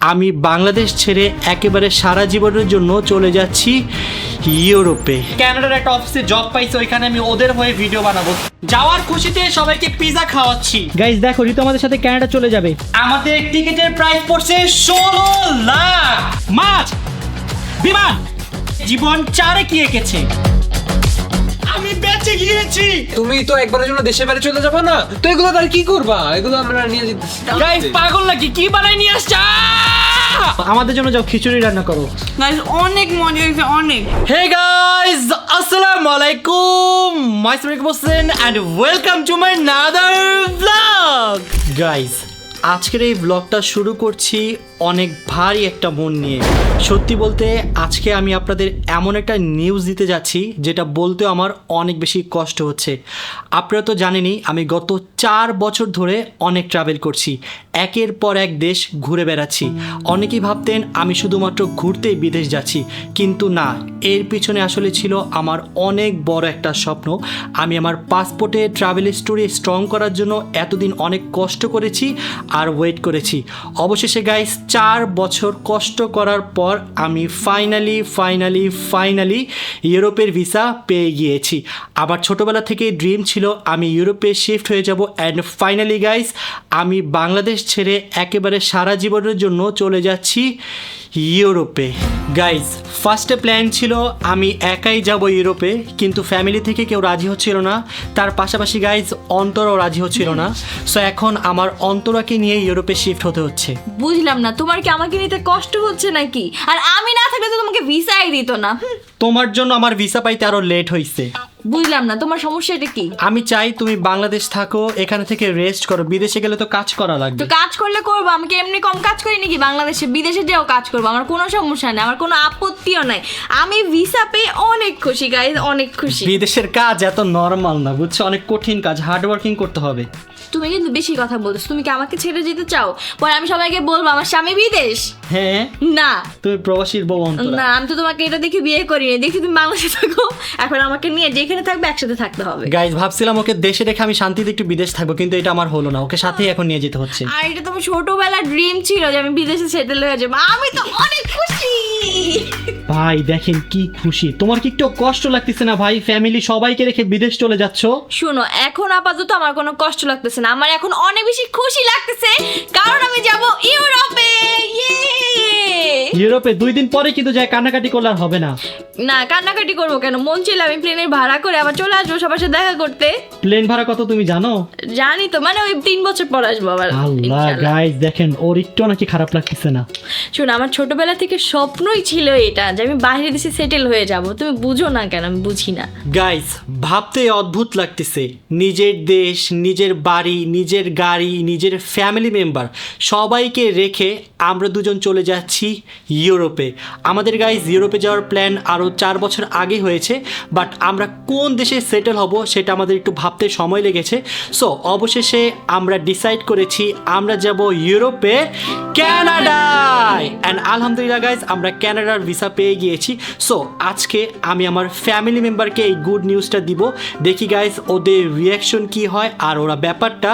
আমি বাংলাদেশ ছেড়ে একেবারে সারা জীবনের জন্য চলে যাচ্ছি ইউরোপে। কানাডার একটা অফিসে জব পাইছি, ওইখানে আমি ওদের হয়ে ভিডিও বানাবো। যাওয়ার খুশিতে সবাইকে পিজা খাওয়াচ্ছি। গাইস দেখো, রিতু আমাদের সাথে কানাডা চলে যাবে। আমাদের টিকিটের প্রাইস পড়ছে 16 লাখ। মাছ, বিমান, জীবন চারে কি এঁকেছে, আমি বেঁচে গিয়েছি। তুমি তো একবারের জন্য দেশের বাইরে চলে যাবে না, তো এগুলো তার কি করবা? এগুলো আমরা নিয়ে যেতে। গাইস পাগল নাকি, কি বানাই নিয়ে আসছে? আমাদের জন্য যাও খিচুড়ি রান্না করো। গাইস অনেক মজা হয়েছে অনেক। Hey guys, assalamu alaikum. My name is Mohsen and welcome to my another vlog. Guys, আজকের এই ব্লগটা শুরু করছি অনেক ভারী একটা মন নিয়ে। সত্যি বলতে আজকে আমি আপনাদের এমন একটা নিউজ দিতে যাচ্ছি যেটা বলতেও আমার অনেক বেশি কষ্ট হচ্ছে। আপনারা তো জানেনই আমি গত 4 বছর ধরে অনেক ট্রাভেল করছি, একের পর এক দেশ ঘুরে বেড়াচ্ছি। অনেকেই ভাবতেন আমি শুধুমাত্র ঘুরতেই বিদেশ যাচ্ছি, কিন্তু না, এর পিছনে আসলে ছিল আমার অনেক বড় একটা স্বপ্ন। আমি আমার পাসপোর্টে ট্রাভেল হিস্টোরি স্ট্রং করার জন্য এতদিন অনেক কষ্ট করেছি আর ওয়েট করেছি। অবশেষে গাইস 4 বছর কষ্ট করার পর আমি ফাইনালি ইউরোপের ভিসা পেয়ে গিয়েছি। আমার ছোটোবেলা থেকে ড্রিম ছিল আমি ইউরোপে শিফট হয়ে যাব, অ্যান্ড ফাইনালি গাইস আমি বাংলাদেশ ছেড়ে একেবারে সারা জীবনের জন্য চলে যাচ্ছি ইউরোপে। গাইজ ফার্স্টে প্ল্যান ছিল আমি একাই যাব ইউরোপে, কিন্তু ফ্যামিলি থেকে কেউ রাজি হচ্ছিল না। তার পাশাপাশি গাইজ অন্তরাও রাজি হচ্ছিল না। সো এখন আমার অন্তরাকে নিয়ে ইউরোপে শিফট হতে হচ্ছে। বুঝলাম না, তোমার কি আমাকে নিতে কষ্ট হচ্ছে নাকি? আর আমি না থাকলে তো তোমাকে ভিসাই দিত না। তোমার জন্য আমার ভিসা পাইতে আরো লেট হয়েছে। বুঝলাম না, তোমার সমস্যাটা কি? আমি চাই তুমি বাংলাদেশ থাকো, এখানে থেকে রেস্ট করো। বিদেশে গেলে তো কাজ করা লাগবে। তো কাজ করলে করবো, আমাকে এমনি কম কাজ করি নাকি? বাংলাদেশে বিদেশে যেও কাজ করবো, আমার কোনো সমস্যা নেই, আমার কোনো আপত্তিও নাই। আমি ভিসা পেয়ে অনেক খুশি গাইজ, অনেক খুশি। বিদেশের কাজ এত নর্মাল না, বুঝছো? অনেক কঠিন কাজ, হার্ড ওয়ার্কিং করতে হবে। তুমি কিন্তু বেশি কথা বলছো। তুমি কি আমাকে ছেড়ে যেতে চাও? পরে আমি সবাইকে বলবো আমার স্বামী বিদেশ। হ্যাঁ, না তুমি প্রবাসীর বউ অন্তরা। না, আমি তো তোমাকে এটা দেখে বিয়ে করিনি, দেখি তুমি বাংলাদেশে থাকো, এখন আমাকে নিয়ে যেখানে থাকবে একসাথে থাকতে হবে। গাইজ ভাবছিলাম ওকে দেশে রেখে আমি শান্তিতে একটু বিদেশ থাকবো, কিন্তু এটা আমার হলো না, ওকে সাথেই এখন নিয়ে যেতে হচ্ছে। আর এটা তোমার ছোটবেলার ড্রিম ছিল যে আমি বিদেশে সেটেল হয়ে যাবো। আমি তো অনেক খুশি। ভাই দেখেন কি খুশি, তোমার কি একটু কষ্ট লাগতেছে না ভাই? ফ্যামিলি সবাইকে রেখে বিদেশ চলে যাচ্ছ। শোনো, এখন আপাতত আমার কোনো কষ্ট লাগতেছে না, আমার এখন অনেক বেশি খুশি লাগতেছে, কারণ আমি যাব ইউরোপে। ইউরোপে 2 দিন পরে কিন্তু যাই কান্নাকাটি করলে আর হবে না। না, কান্নাকাটি করবো কেন? মন ছিল আমি প্লেনের ভাড়া করে আবার চলে আসবো সবার সাথে দেখা করতে। প্লেন ভাড়া কত তুমি জানো? জানি তো, মানে ওই 3 বছর পর আসবো আবার। আল্লাহ ইনশাআল্লাহ। গাইস দেখেন ওর একটু নাকি খারাপ লাগতেছে না। শোনো, আমার ছোটবেলা থেকে স্বপ্নই ছিল এটা যে আমি বাইরে দেশে সেটেল হয়ে যাব। তুমি বুঝো না কেন? আমি বুঝি না। গাইস ভাবতে অদ্ভুত লাগতেছে, নিজের দেশ, নিজের বাড়ি, নিজের গাড়ি, নিজের ফ্যামিলি মেম্বার সবাইকে রেখে আমরা দুজন চলে যাচ্ছি ইউরোপে। আমাদের গাইস ইউরোপে যাওয়ার প্ল্যান আরও 4 বছর আগে হয়েছে, বাট আমরা কোন দেশে সেটেল হব সেটা আমাদের একটু ভাবতে সময় লেগেছে। সো অবশেষে আমরা ডিসাইড করেছি আমরা যাব ইউরোপে, কানাডায়। অ্যান্ড আলহামদুলিল্লাহ গাইস আমরা কানাডার ভিসা পেয়ে গিয়েছি। সো আজকে আমি আমার ফ্যামিলি মেম্বারকে এই গুড নিউজটা দিব, দেখি গাইস ওদের রিয়াকশন কি হয় আর ওরা ব্যাপারটা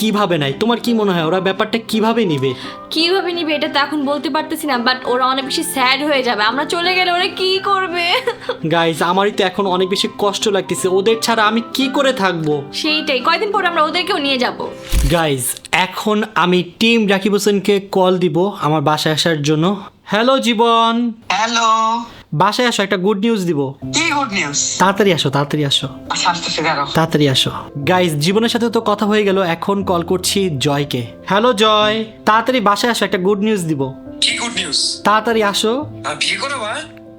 কিভাবে নেয়। তোমার কি মনে হয় ওরা ব্যাপারটা কিভাবে নিবে? কিভাবে নিবে এটা তো এখন বলতে পারতেছি না, বাট ওরা অনেক বেশি স্যাড হয়ে যাবে। আমরা চলে গেলে ওরা কি করবে? গাইস আমারই তো এখন অনেক বেশি কষ্ট লাগতেছে, ওদের ছাড়া আমি কি করে থাকবো? সেইটাই, কয়দিন পর আমরা ওদেরকেও নিয়ে যাব। গাইস এখন আমি টিম রাকিব হোসেনকে কল দিব আমার বাসায় আসার জন্য। হ্যালো জীবন। হ্যালো, বাসায় আসো, একটা গুড নিউজ দিব। কি গুড নিউজ? তাড়াতাড়ি আসো, তাড়াতাড়ি আসো, আচ্ছা আসতেছি, দাঁড়াও। তাড়াতাড়ি আসো। গাইস জীবনের সাথে তো কথা হয়ে গেল, এখন কল করছি জয়কে। হ্যালো জয়, তাড়াতাড়ি বাসায় আসো, একটা গুড নিউজ দিব। কি গুড নিউজ? তাড়াতাড়ি আসো। বিয়ে করবা?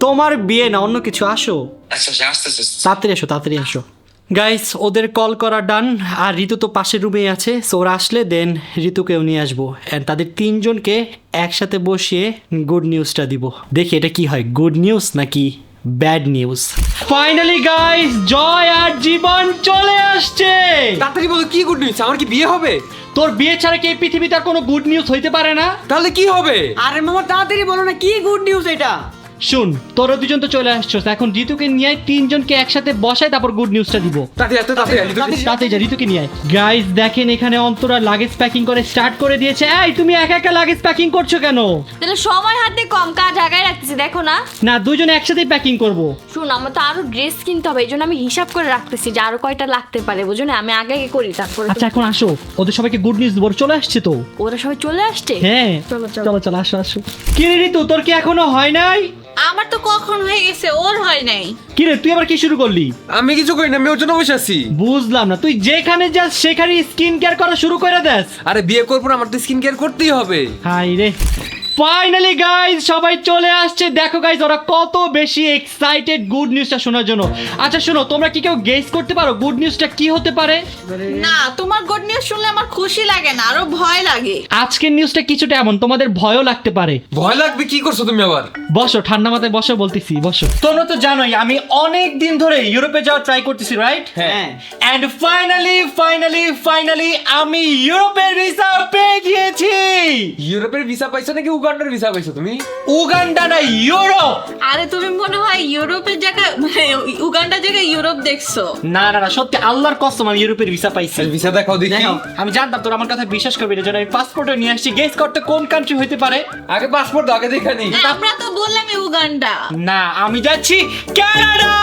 তোমার বিয়ে না, অন্য কিছু, আসো আচ্ছা আসতেছি। তাড়াতাড়ি আসো, তাড়াতাড়ি আসো। গাইস ওদের কল করা ডান, আর ঋতু তো পাশের রুমেই আছে। সো ওরা আসলে দেন ঋতুকেও নিয়ে আসবো, অ্যান্ড তাদের 3 জনকে একসাথে বসিয়ে গুড নিউজটা দিব। দেখি এটা কি হয়, গুড নিউজ নাকি ব্যাড নিউজ। ফাইনালি গাইস জয় আর জীবন চলে আসছে। তাড়াতাড়ি বলো, কি গুড নিউজ? আমার কি বিয়ে হবে? তোর বিয়ে ছাড়া কি এই পৃথিবীতে আর কোনো গুড নিউজ হইতে পারে না? তাহলে কি হবে? আরে মামা তাড়াতাড়ি বলো না, কি গুড নিউজ এটা? শুন তোরা দুজন তো চলে আসছো, এখন ঋতুকে নিয়ে আয়, তিনজনকে একসাথে বসাই তারপর গুড নিউজটা দিব। তাতে যা ঋতুকে নিয়ে আয়। গাইস দেখেন এখানে অন্তরা লাগেজ প্যাকিং করে স্টার্ট করে দিয়েছে। এই তুমি একা একা লাগেজ প্যাকিং করছো কেন? তাহলে সময় হাতে কম, কাজ আগায় রাখতেছি, দেখো না। না দুজনে একসাথেই প্যাকিং করব। শুন, আমার তো আরো ড্রেস কিনতে হবে, এই জন্য আমি হিসাব করে রাখতেছি যে আরো কয়টা লাগতে পারে, বুঝো না। আমি আগে আগে করি, তারপরে আচ্ছা এখন আসো, ওদের সবাইকে গুড নিউজ দেবো, চলে আসছে তো। ওরা সবাই চলে আসছে। হ্যাঁ চলো, চলো। চলো চলো আসো আসো। কি রে ঋতু তোর কি এখনো হয় নাই? আমার তো কখন হয়ে গেছে, ওর হয় নাই। কি রে তুই আবার কি শুরু করলি? আমি কিছু করি না, আমি ওর জন্য বসে আছি। বুঝলাম না, তুই যেখানে যাস সেখানে স্কিন কেয়ার করা শুরু করে দেস। আরে বিয়ে করবো না, আমার তো স্কিন কেয়ার করতেই হবে। হাই রে, ফাইনালি গাইজ সবাই চলে আসছে। দেখো গাইজ ওরা কত বেশি এক্সাইটেড গুড নিউজটা শোনার জন্য। আচ্ছা শোনো, তোমরা কি কেউ গেস করতে পারো গুড নিউজটা কি হতে পারে? না, তোমার গুড নিউজ শুনলে আমার খুশি লাগে না, আরো ভয় লাগে। আজকের নিউজটা কিছুটা এমন, তোমাদের ভয়ও লাগতে পারে। ভয় লাগবে? কি করছো তুমি আবার? বসো, ঠান্ডা মাথায় বসো বলতেছি, বসো। তোমরা তো জানোই আমি অনেক দিন ধরে ইউরোপে যাওয়ার ট্রাই করতেছি, রাইট? হ্যাঁ। এন্ড ফাইনালি আমি ইউরোপের ভিসা পেয়ে গিয়েছি। ইউরোপের ভিসা পাইছো নাকি উগান্ডার ভিসা পাইছো তুমি? উগান্ডা না, ইউরোপ। আরে তুমি মনে হয় ইউরোপের জায়গায় মানে উগান্ডার জায়গায় ইউরোপ দেখছো। না না না, সত্যি আল্লাহর কসম আমি ইউরোপের ভিসা পাইছি। ভিসা দেখাও দেখি। দেখো, আমি জানতাম তোর আমার কথা বিশ্বাস করবি না, জন্য আমি পাসপোর্টও নিয়ে আসছি। গেস করতে কোন কান্ট্রি হইতে পারে? আগে পাসপোর্ট আগে দেখা নি। আমরা তো বললাম উগান্ডা। না, আমি যাচ্ছি কানাডা।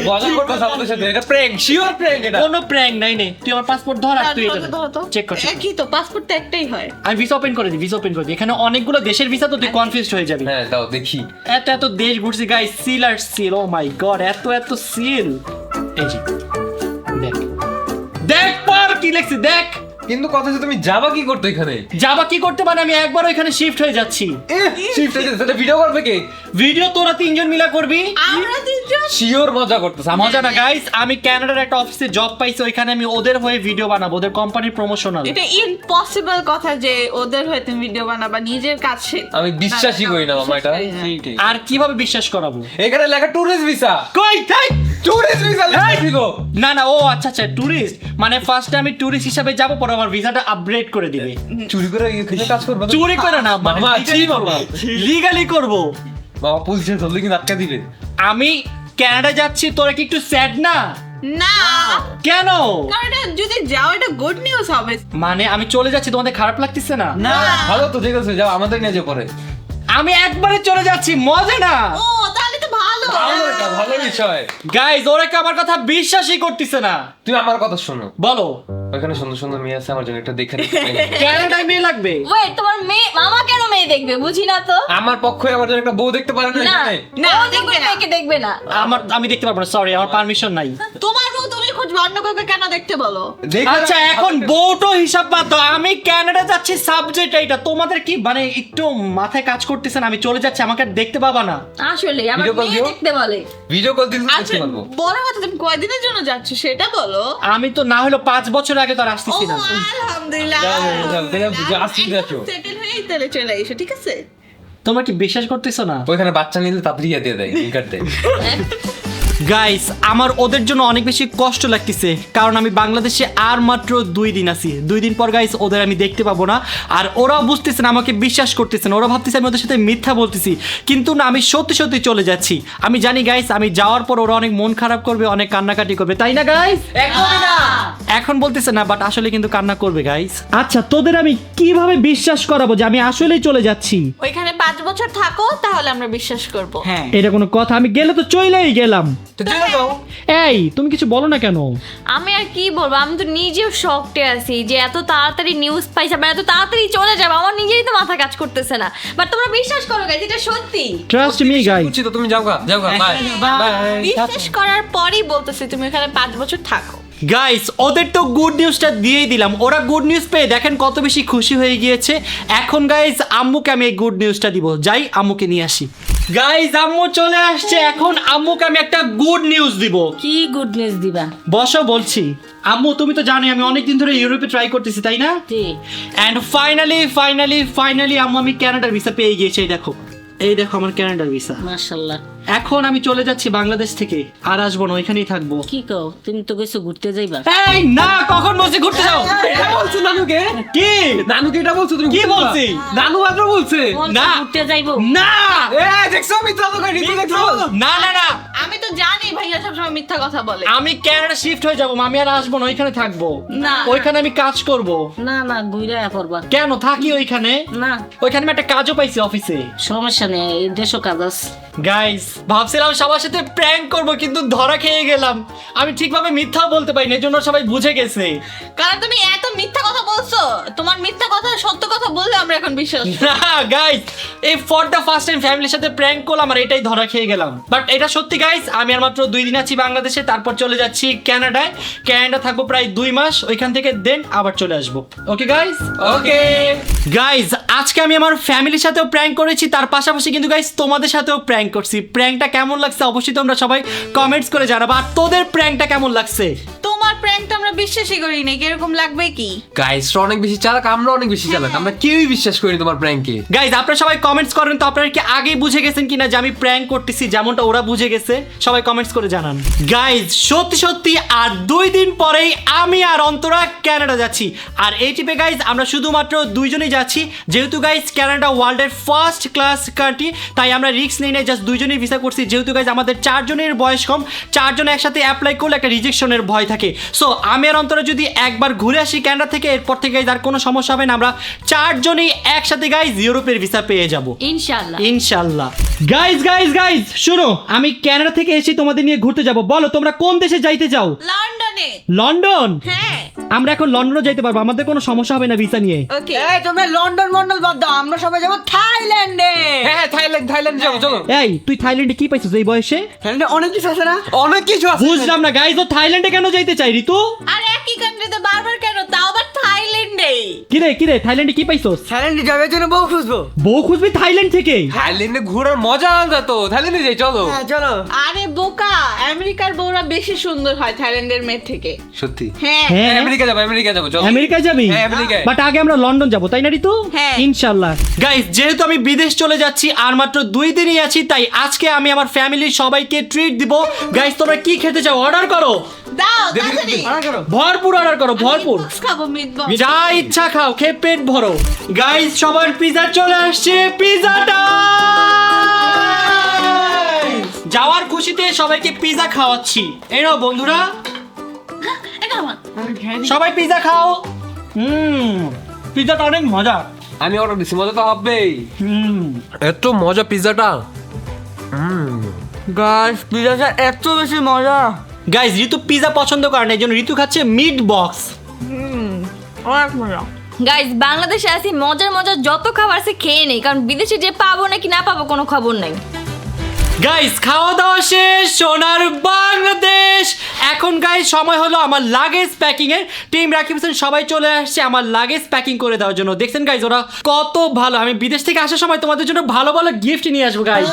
মজা করতেছ আমাদের সাথে, এটা প্র্যাঙ্ক, শিওর প্র্যাঙ্ক এটা। কোনো প্র্যাঙ্ক নাই নে, তুই আমার পাসপোর্ট ধর আর তুই এটা চেক কর। একই তো, পাসপোর্ট তো একটাই হয়। আমি ভিসা ওপেন করে দিই, ভিসা ওপেন করে দিই। এখানে অনেকগুলো দেশের ভিসা, তো তুই কনফিউজড হয়ে যাবি। হ্যাঁ দাও দেখি। এত এত দেশ ঘুরছি গাইস, সিল আর সিল। ও মাই গড, এত এত সিল। এই যে দেখ, দেখ পর কি লেখছি দেখ। কিন্তু কথা হচ্ছে তুমি যাবা কি করতে এখানে? যাবা কি করতে, মানে আমি একবার ওইখানে শিফট হয়ে যাচ্ছি। শিফট হয়ে যাচ্ছে, ভিডিও করবে কে? ভিডিও তোরা তিনজন মিলা করবি। আমরা তিনজন। শিওর মজা করতেছ। মজা না গাইস, আমি কানাডার একটা অফিসে জব পাইছি, ওইখানে আমি ওদের হয়ে ভিডিও বানাবো, ওদের কোম্পানির প্রমোশনাল। এটা ইম্পসিবল কথা যে ওদের হয়ে তুমি ভিডিও বানাবা, নিজের কাছে। আমি বিশ্বাসই করি না মামা এটা। আর কিভাবে বিশ্বাস করাবো? এখানে লেখা টুরিস্ট ভিসা। কই তাই? টুরিস্ট ভিসা লেখা। না না, ও আচ্ছা আচ্ছা, টুরিস্ট মানে ফার্স্টে আমি টুরিস্ট হিসাবে যাব, পরে আমার ভিসাটা আপগ্রেড করে দিবে। চুরি করে এখানে কাজ করবে? চুরি করে না, মামা ছি মামা। লিগালি করব। মামা পুলিশে ধরলে কিন্তু আটকা দিবে। আমি কানাডা যাচ্ছি, তোরা কি একটু স্যাড না? না, কেন? কারণ এটা যদি যাও এটা গুড নিউজ হবে। মানে আমি চলে যাচ্ছি, তোমাদের খারাপ লাগতেছে না? না। ভালো তো, ঠিক আছে যাও, আমাদের নিয়ে যে পরে। আমি একবারে চলে যাচ্ছি, মজা না? ও তাহলে তো ভালো। ভালো এটা, ভালো বিষয়। গাইজ ওরা কি আমার কথা বিশ্বাসই করতেছে না? তুমি আমার কথা শোনো। বলো, ওখানে সুন্দর সুন্দর মেয়ে আছে, আমার জন্য একটা দেখে কানাডায় মেয়ে লাগবে? ওয়েট, তোমার মেয়ে মামা কেন মেয়ে দেখবে, বুঝি না তো। আমার পক্ষে আমার জন্য একটা বউ দেখতে পারে না না এখানে? না, ও দেখবে না। মেয়েকে দেখবে না। আমি দেখতে পারবো না, সরি, আমার পারমিশন নাই। তোমার বউ তুমি খুঁজবে, অন্য কাউকে কেন দেখতে বলো? দেখে আচ্ছা না- এখন বউটো হিসাব বাদ দাও, আমি কানাডা যাচ্ছি, সাবজেক্ট এইটা। তোমাদের কি মানে একটু মাথায় কাজ করতেছে না? আমি চলে যাচ্ছি, আমাকে আর দেখতে পাবা না। আসলে আমার Video call মেয়ে দিও? দেখতে বলে। ভিডিও কল দিলে আচ্ছা, দেখতে পারবো। বড় কথা, তুমি কয়দিনের জন্য যাচ্ছ সেটা বলো। আমি তো না হলো 5 বছর আগে তো আর ও আসতেছি না। আলহামদুলিল্লাহ। যাও, যাও, যাও, আসছি দেখো। সেটেল হয়েই তাহলে চলে এসো, ঠিক আছে? তোমরা কি বিশ্বাস করতেছো না? ওইখানে বাচ্চা নিলে তাড়াতাড়ি দিয়ে দেয়, ইনকার দেয়। গাইস আমার ওদের জন্য অনেক বেশি কষ্ট লাগতেছে, কারণ আমি বাংলাদেশে আর মাত্র 2 দিন আছি। 2 দিন পর গাইস ওদের আমি দেখতে পাবো না, আর ওরাও বুঝতেছে না, আমাকে বিশ্বাস করতেছে না। ওরা ভাবতেছে আমি ওদের সাথে মিথ্যা বলতেছি, কিন্তু না, আমি সত্যি সত্যি চলে যাচ্ছি। আমি জানি গাইস, আমি যাওয়ার পর ওরা অনেক মন খারাপ করবে, অনেক কান্নাকাটি করবে, তাই না গাইস? এখন বলতেছে না, বাট আসলে কিন্তু কান্না করবে গাইস। আচ্ছা তোদের আমি কিভাবে বিশ্বাস করাবো যে আমি আসলেই চলে যাচ্ছি? ওইখানে 5 বছর থাকো, তাহলে আমরা বিশ্বাস করব। হ্যাঁ, এটা কোনো কথা? আমি গেলে তো চলেই গেলাম। তো চলে যাও। এই তুমি কিছু বলো না কেন? আমি আর কি বলবো, আমি তো নিজেও শকটে আছি যে এত তাড়াতাড়ি নিউজ পাইছে, মানে এত তাড়াতাড়ি চলে যাবে, আমার নিজেরই তো মাথা কাজ করতেছে না। বাট তোমরা বিশ্বাস করো গাইস, এটা সত্যি। Trust me guys. বুঝছি তো, তুমি যাও গা, যাও গা, বাই বাই। বিশ্বাস করার পরেই বলতেছি তুমি ওখানে 5 বছর থাকো। গাইস ওদের তো গুড নিউজটা দিয়েই দিলাম, ওরা গুড নিউজ পেয়ে দেখেন কত বেশি খুশি হয়ে গিয়েছে। এখন গাইস আম্মুকে আমি এই গুড নিউজটা দিব, যাই আম্মুকে নিয়ে আসি। গাইস আম্মু চলে আসছে, এখন আম্মুকে আমি একটা গুড নিউজ দিব। কি গুড নিউজ দিবা? বসো বলছি। আম্মু তুমি তো জানোই আমি অনেকদিন ধরে ইউরোপে ট্রাই করতেছি, তাই না? জি। এন্ড ফাইনালি আম্মু আমি কানাডার ভিসা পেয়ে গিয়েছি। এই দেখো আমার কানাডার ভিসা। মাশাআল্লাহ। এখন আমি চলে যাচ্ছি বাংলাদেশ থেকে, আর আসবো না, ওইখানেই থাকবো। কি কও তুমি তো কইছো ঘুরতে যাইবা? এই না, কখন বলছি ঘুরতে যাও? এটা বলছো নানুকে? কি নানুকে এটা বলছো তুমি? কি ঘুরতে যাবা? বলছি? নানু মাত্র বলছে। না। ঘুরতে যাইবো? না দেখছো মিথ্যা কথা কই, ঋতু দেখছো? না না না, আমি তো জানি ভাইয়া সবসময় মিথ্যা কথা বলে। আমি ক্যানাডা শিফট হয়ে যাবো, আমি আর আসবো না, ওইখানে থাকবো। না। ওইখানে আমি কাজ করব। না না ঘুরে পড়বা। কেন থাকি ওইখানে? না ওইখানে আমি একটা কাজও পাইছি অফিসে। সমস্যা নেই, দেশও কাজ আছে। গাইস, ভাবছিলাম সবার সাথে প্র্যাঙ্ক করব, কিন্তু ধরা খেয়ে গেলাম। আমি ঠিকভাবে মিথ্যাও বলতে পারিনি, এজন্য সবাই বুঝে গেছে। কারণ তুমি এত মিথ্যা কথা বলছো, তোমার মিথ্যা কথা সত্য কথা বললে আমরা এখন বিশ্বাস করি। না গাইস, এই ফর দ্য ফার্স্ট টাইম ফ্যামিলির সাথে প্র্যাঙ্ক করলাম আর এটাই ধরা খেয়ে গেলাম। বাট এটা সত্যি গাইস, আমি আর মাত্র 2 দিন আছি বাংলাদেশে, তারপর চলে যাচ্ছি কানাডায়। কানাডা থাকবো প্রায় 2 মাস, ওইখান থেকে দেন আবার চলে আসবো। Okay guys? ওকে। গাইস, আজকে আমি আমার ফ্যামিলির সাথেও প্র্যাঙ্ক করেছি, তার পাশাপাশি কিন্তু গাইস তোমাদের সাথেও প্র্যাঙ্ক করছি। প্র্যাঙ্কটা কেমন লাগছে অবশ্যই তোমরা সবাই কমেন্টস করে জানাবা। আর তোদের প্র্যাঙ্কটা কেমন লাগছে? তোমার প্র্যাঙ্কটা আমরা বিশ্বাসই করি না, কিরকম লাগবে কি? গাইস অনেক বেশি চালাক, আমরা অনেক বেশি চালাক, আমরা কেউই বিশ্বাস করিনি তোমার প্র্যাঙ্কে। গাইজ, আপনারা সবাই কমেন্টস করেন তো, আপনারা কি আগেই বুঝে গেছেন কিনা যে আমি প্র্যাঙ্ক করতেছি, যেমনটা ওরা বুঝে গেছে? সবাই কমেন্টস করে জানান। গাইজ, সত্যি সত্যি আর 2 দিন পরেই আমি আর অন্তরা কানাডা যাচ্ছি। আর এই ট্রিপে গাইজ আমরা শুধুমাত্র 2 জনই যাচ্ছি, যেহেতু গাইজ কানাডা ওয়ার্ল্ডের ফার্স্ট ক্লাস কান্ট্রি, তাই আমরা রিস্ক নেই না, জাস্ট 2 জনই ভিসা করছি। যেহেতু গাইজ আমাদের 4 জনের বয়স কম, 4 জন একসাথে অ্যাপ্লাই করলে একটা রিজেকশনের ভয় থাকে। সো আমি আর অন্তরা যদি একবার ঘুরে আসি কানাডা থেকে, এরপর থেকে গাইজ আর কোনো সমস্যা হবে না, আমরা 4 জনই একসাথে গাইজ ইউরোপের ভিসা পেয়ে যাব ইনশাআল্লাহ। ইনশাআল্লাহ। গাইজ শোনো, আমি কানাডা থেকে এসে তোমাদের নিয়ে ঘুরতে যাব। বলো তোমরা কোন দেশে যাইতে চাও? লন্ডনে। লন্ডন? হ্যাঁ। আমরা এখন লন্ডনও যাইতে পারবো, আমাদের কোনো সমস্যা হবে না ভিসা নিয়ে। ওকে। এই তোমরা লন্ডন মন্ডল বাদ দাও, আমরা সবাই যাবো থাইল্যান্ডে। হ্যাঁ থাইল্যান্ড যাবো, চলো। এই তুই থাইল্যান্ডে কি পাইছিস এই বয়সে? থাইল্যান্ডে অনেক কিছু আছে না? অনেক কিছু আছে। বুঝলাম না গাইজ, ও থাইল্যান্ডে কেন যাইতে চাই ঋতু? আর একই কান্ট্রিতে বারবার কেন, তাও আবার থাইল্যান্ডে? কিরে থাইল্যান্ডে কি পাইছস? থাইল্যান্ডে যাওয়ার জন্য বউ খুঁজবো। বউ খুঁজবি থাইল্যান্ড থেকে? থাইল্যান্ডে ঘোরার মজা আলাদা তো, থাইল্যান্ডে যাই চলো। হ্যাঁ চলো। আরে বোকা, আমেরিকার বউরা বেশি সুন্দর হয় থাইল্যান্ডের মেয়ের থেকে। সত্যি? হ্যাঁ। হ্যাঁ আমেরিকা যাবো চলো। আমেরিকায় যাবি? হ্যাঁ, আমেরিকায়। বাট আগে আমরা লন্ডন যাবো, তাই না ঋতু? হ্যাঁ। ইনশাআল্লাহ। গাইজ, যেহেতু আমি বিদেশ চলে যাচ্ছি আর মাত্র 2 দিনই আছি, তাই আজকে আমি আমার ফ্যামিলির সবাইকে ট্রিট দিব। গাইজ, তোমরা কি খেতে চাও? অর্ডার করো, দাও তাড়াতাড়ি। ভরপুর অর্ডার করো, ভরপুর। মিটবক্স খাবো, মিটবক্স। যা ইচ্ছা খাও, খেয়ে পেট ভরো। গাইজ, সবার পিজা চলে আসছে, পিজাটা যাওয়ার খুশিতে সবাইকে পিজা খাওয়াচ্ছি। এই নাও বন্ধুরা, এটা আমার। সবাই পিজা খাও। পিজাটা অনেক মজা। আমি অর্ডার দিছি, মজা তো হবেই। এত মজা পিজাটা। গাইস পিজাটা এত বেশি মজা। গাইজ, ঋতু পিজা পছন্দ করে না, এই জন্য ঋতু খাচ্ছে মিট বক্স। অনেক মজা। গাইজ, বাংলাদেশে আসি, মজার মজার যত খাবার আছে খেয়ে নেই, কারণ বিদেশে যে পাবো নাকি না পাবো কোনো খবর নাই। গাইস, খাওয়া দাওয়া শেষ, সোনার বাংলাদেশ। এখন গাইস সময় হলো আমার লাগেজ প্যাকিং এর। টিম রাকিব হোসেন সবাই চলে আসছে আমার লাগেজ প্যাকিং করে দেওয়ার জন্য। দেখছেন গাইস ওরা কত ভালো। আমি বিদেশ থেকে আসার সময় তোমাদের জন্য ভালো ভালো গিফট নিয়ে আসবো গাইস।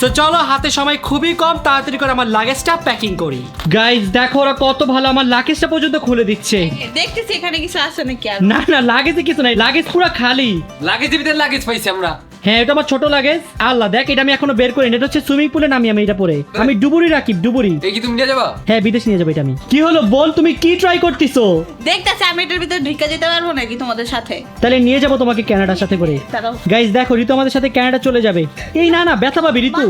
সো চলো, হাতে সময় খুবই কম, তাড়াতাড়ি করে আমার লাগেজটা প্যাকিং করি। গাইজ দেখো ওরা কত ভালো, আমার লাগেজটা পর্যন্ত খুলে দিচ্ছে। দেখতেছি এখানে কিছু আছে নাকি আর। না লাগেজে কিছু নাই, লাগেজ পুরো খালি। লাগেজের ভিতরে লাগেজ পাইছি আমরা। হ্যাঁ এটা আমার ছোট লাগেজ। আল্লাহ দেখ, এটা আমি এখনো বের করিনি, এটা হচ্ছে সুইমিং পুলে নামি আমি এটা পরে। আমি ডুবুরি রাকিব, ডুবুরি। এই কি তুমি নিয়ে যাবা? হ্যাঁ বিদেশ নিয়ে যাবো এটা আমি। কি হলো বোন, তুমি কি ট্রাই করতেছো? দেখতেছি আমি এটার ভিতরে ঢুকে যেতে পারবো নাকি তোমাদের সাথে। তাহলে নিয়ে যাবো তোমাকে কানাডার সাথে করে। দাঁড়াও। গাইজ দেখো ঋতু আমাদের সাথে কানাডা চলে যাবে। এই না ব্যথা পাবি ঋতু।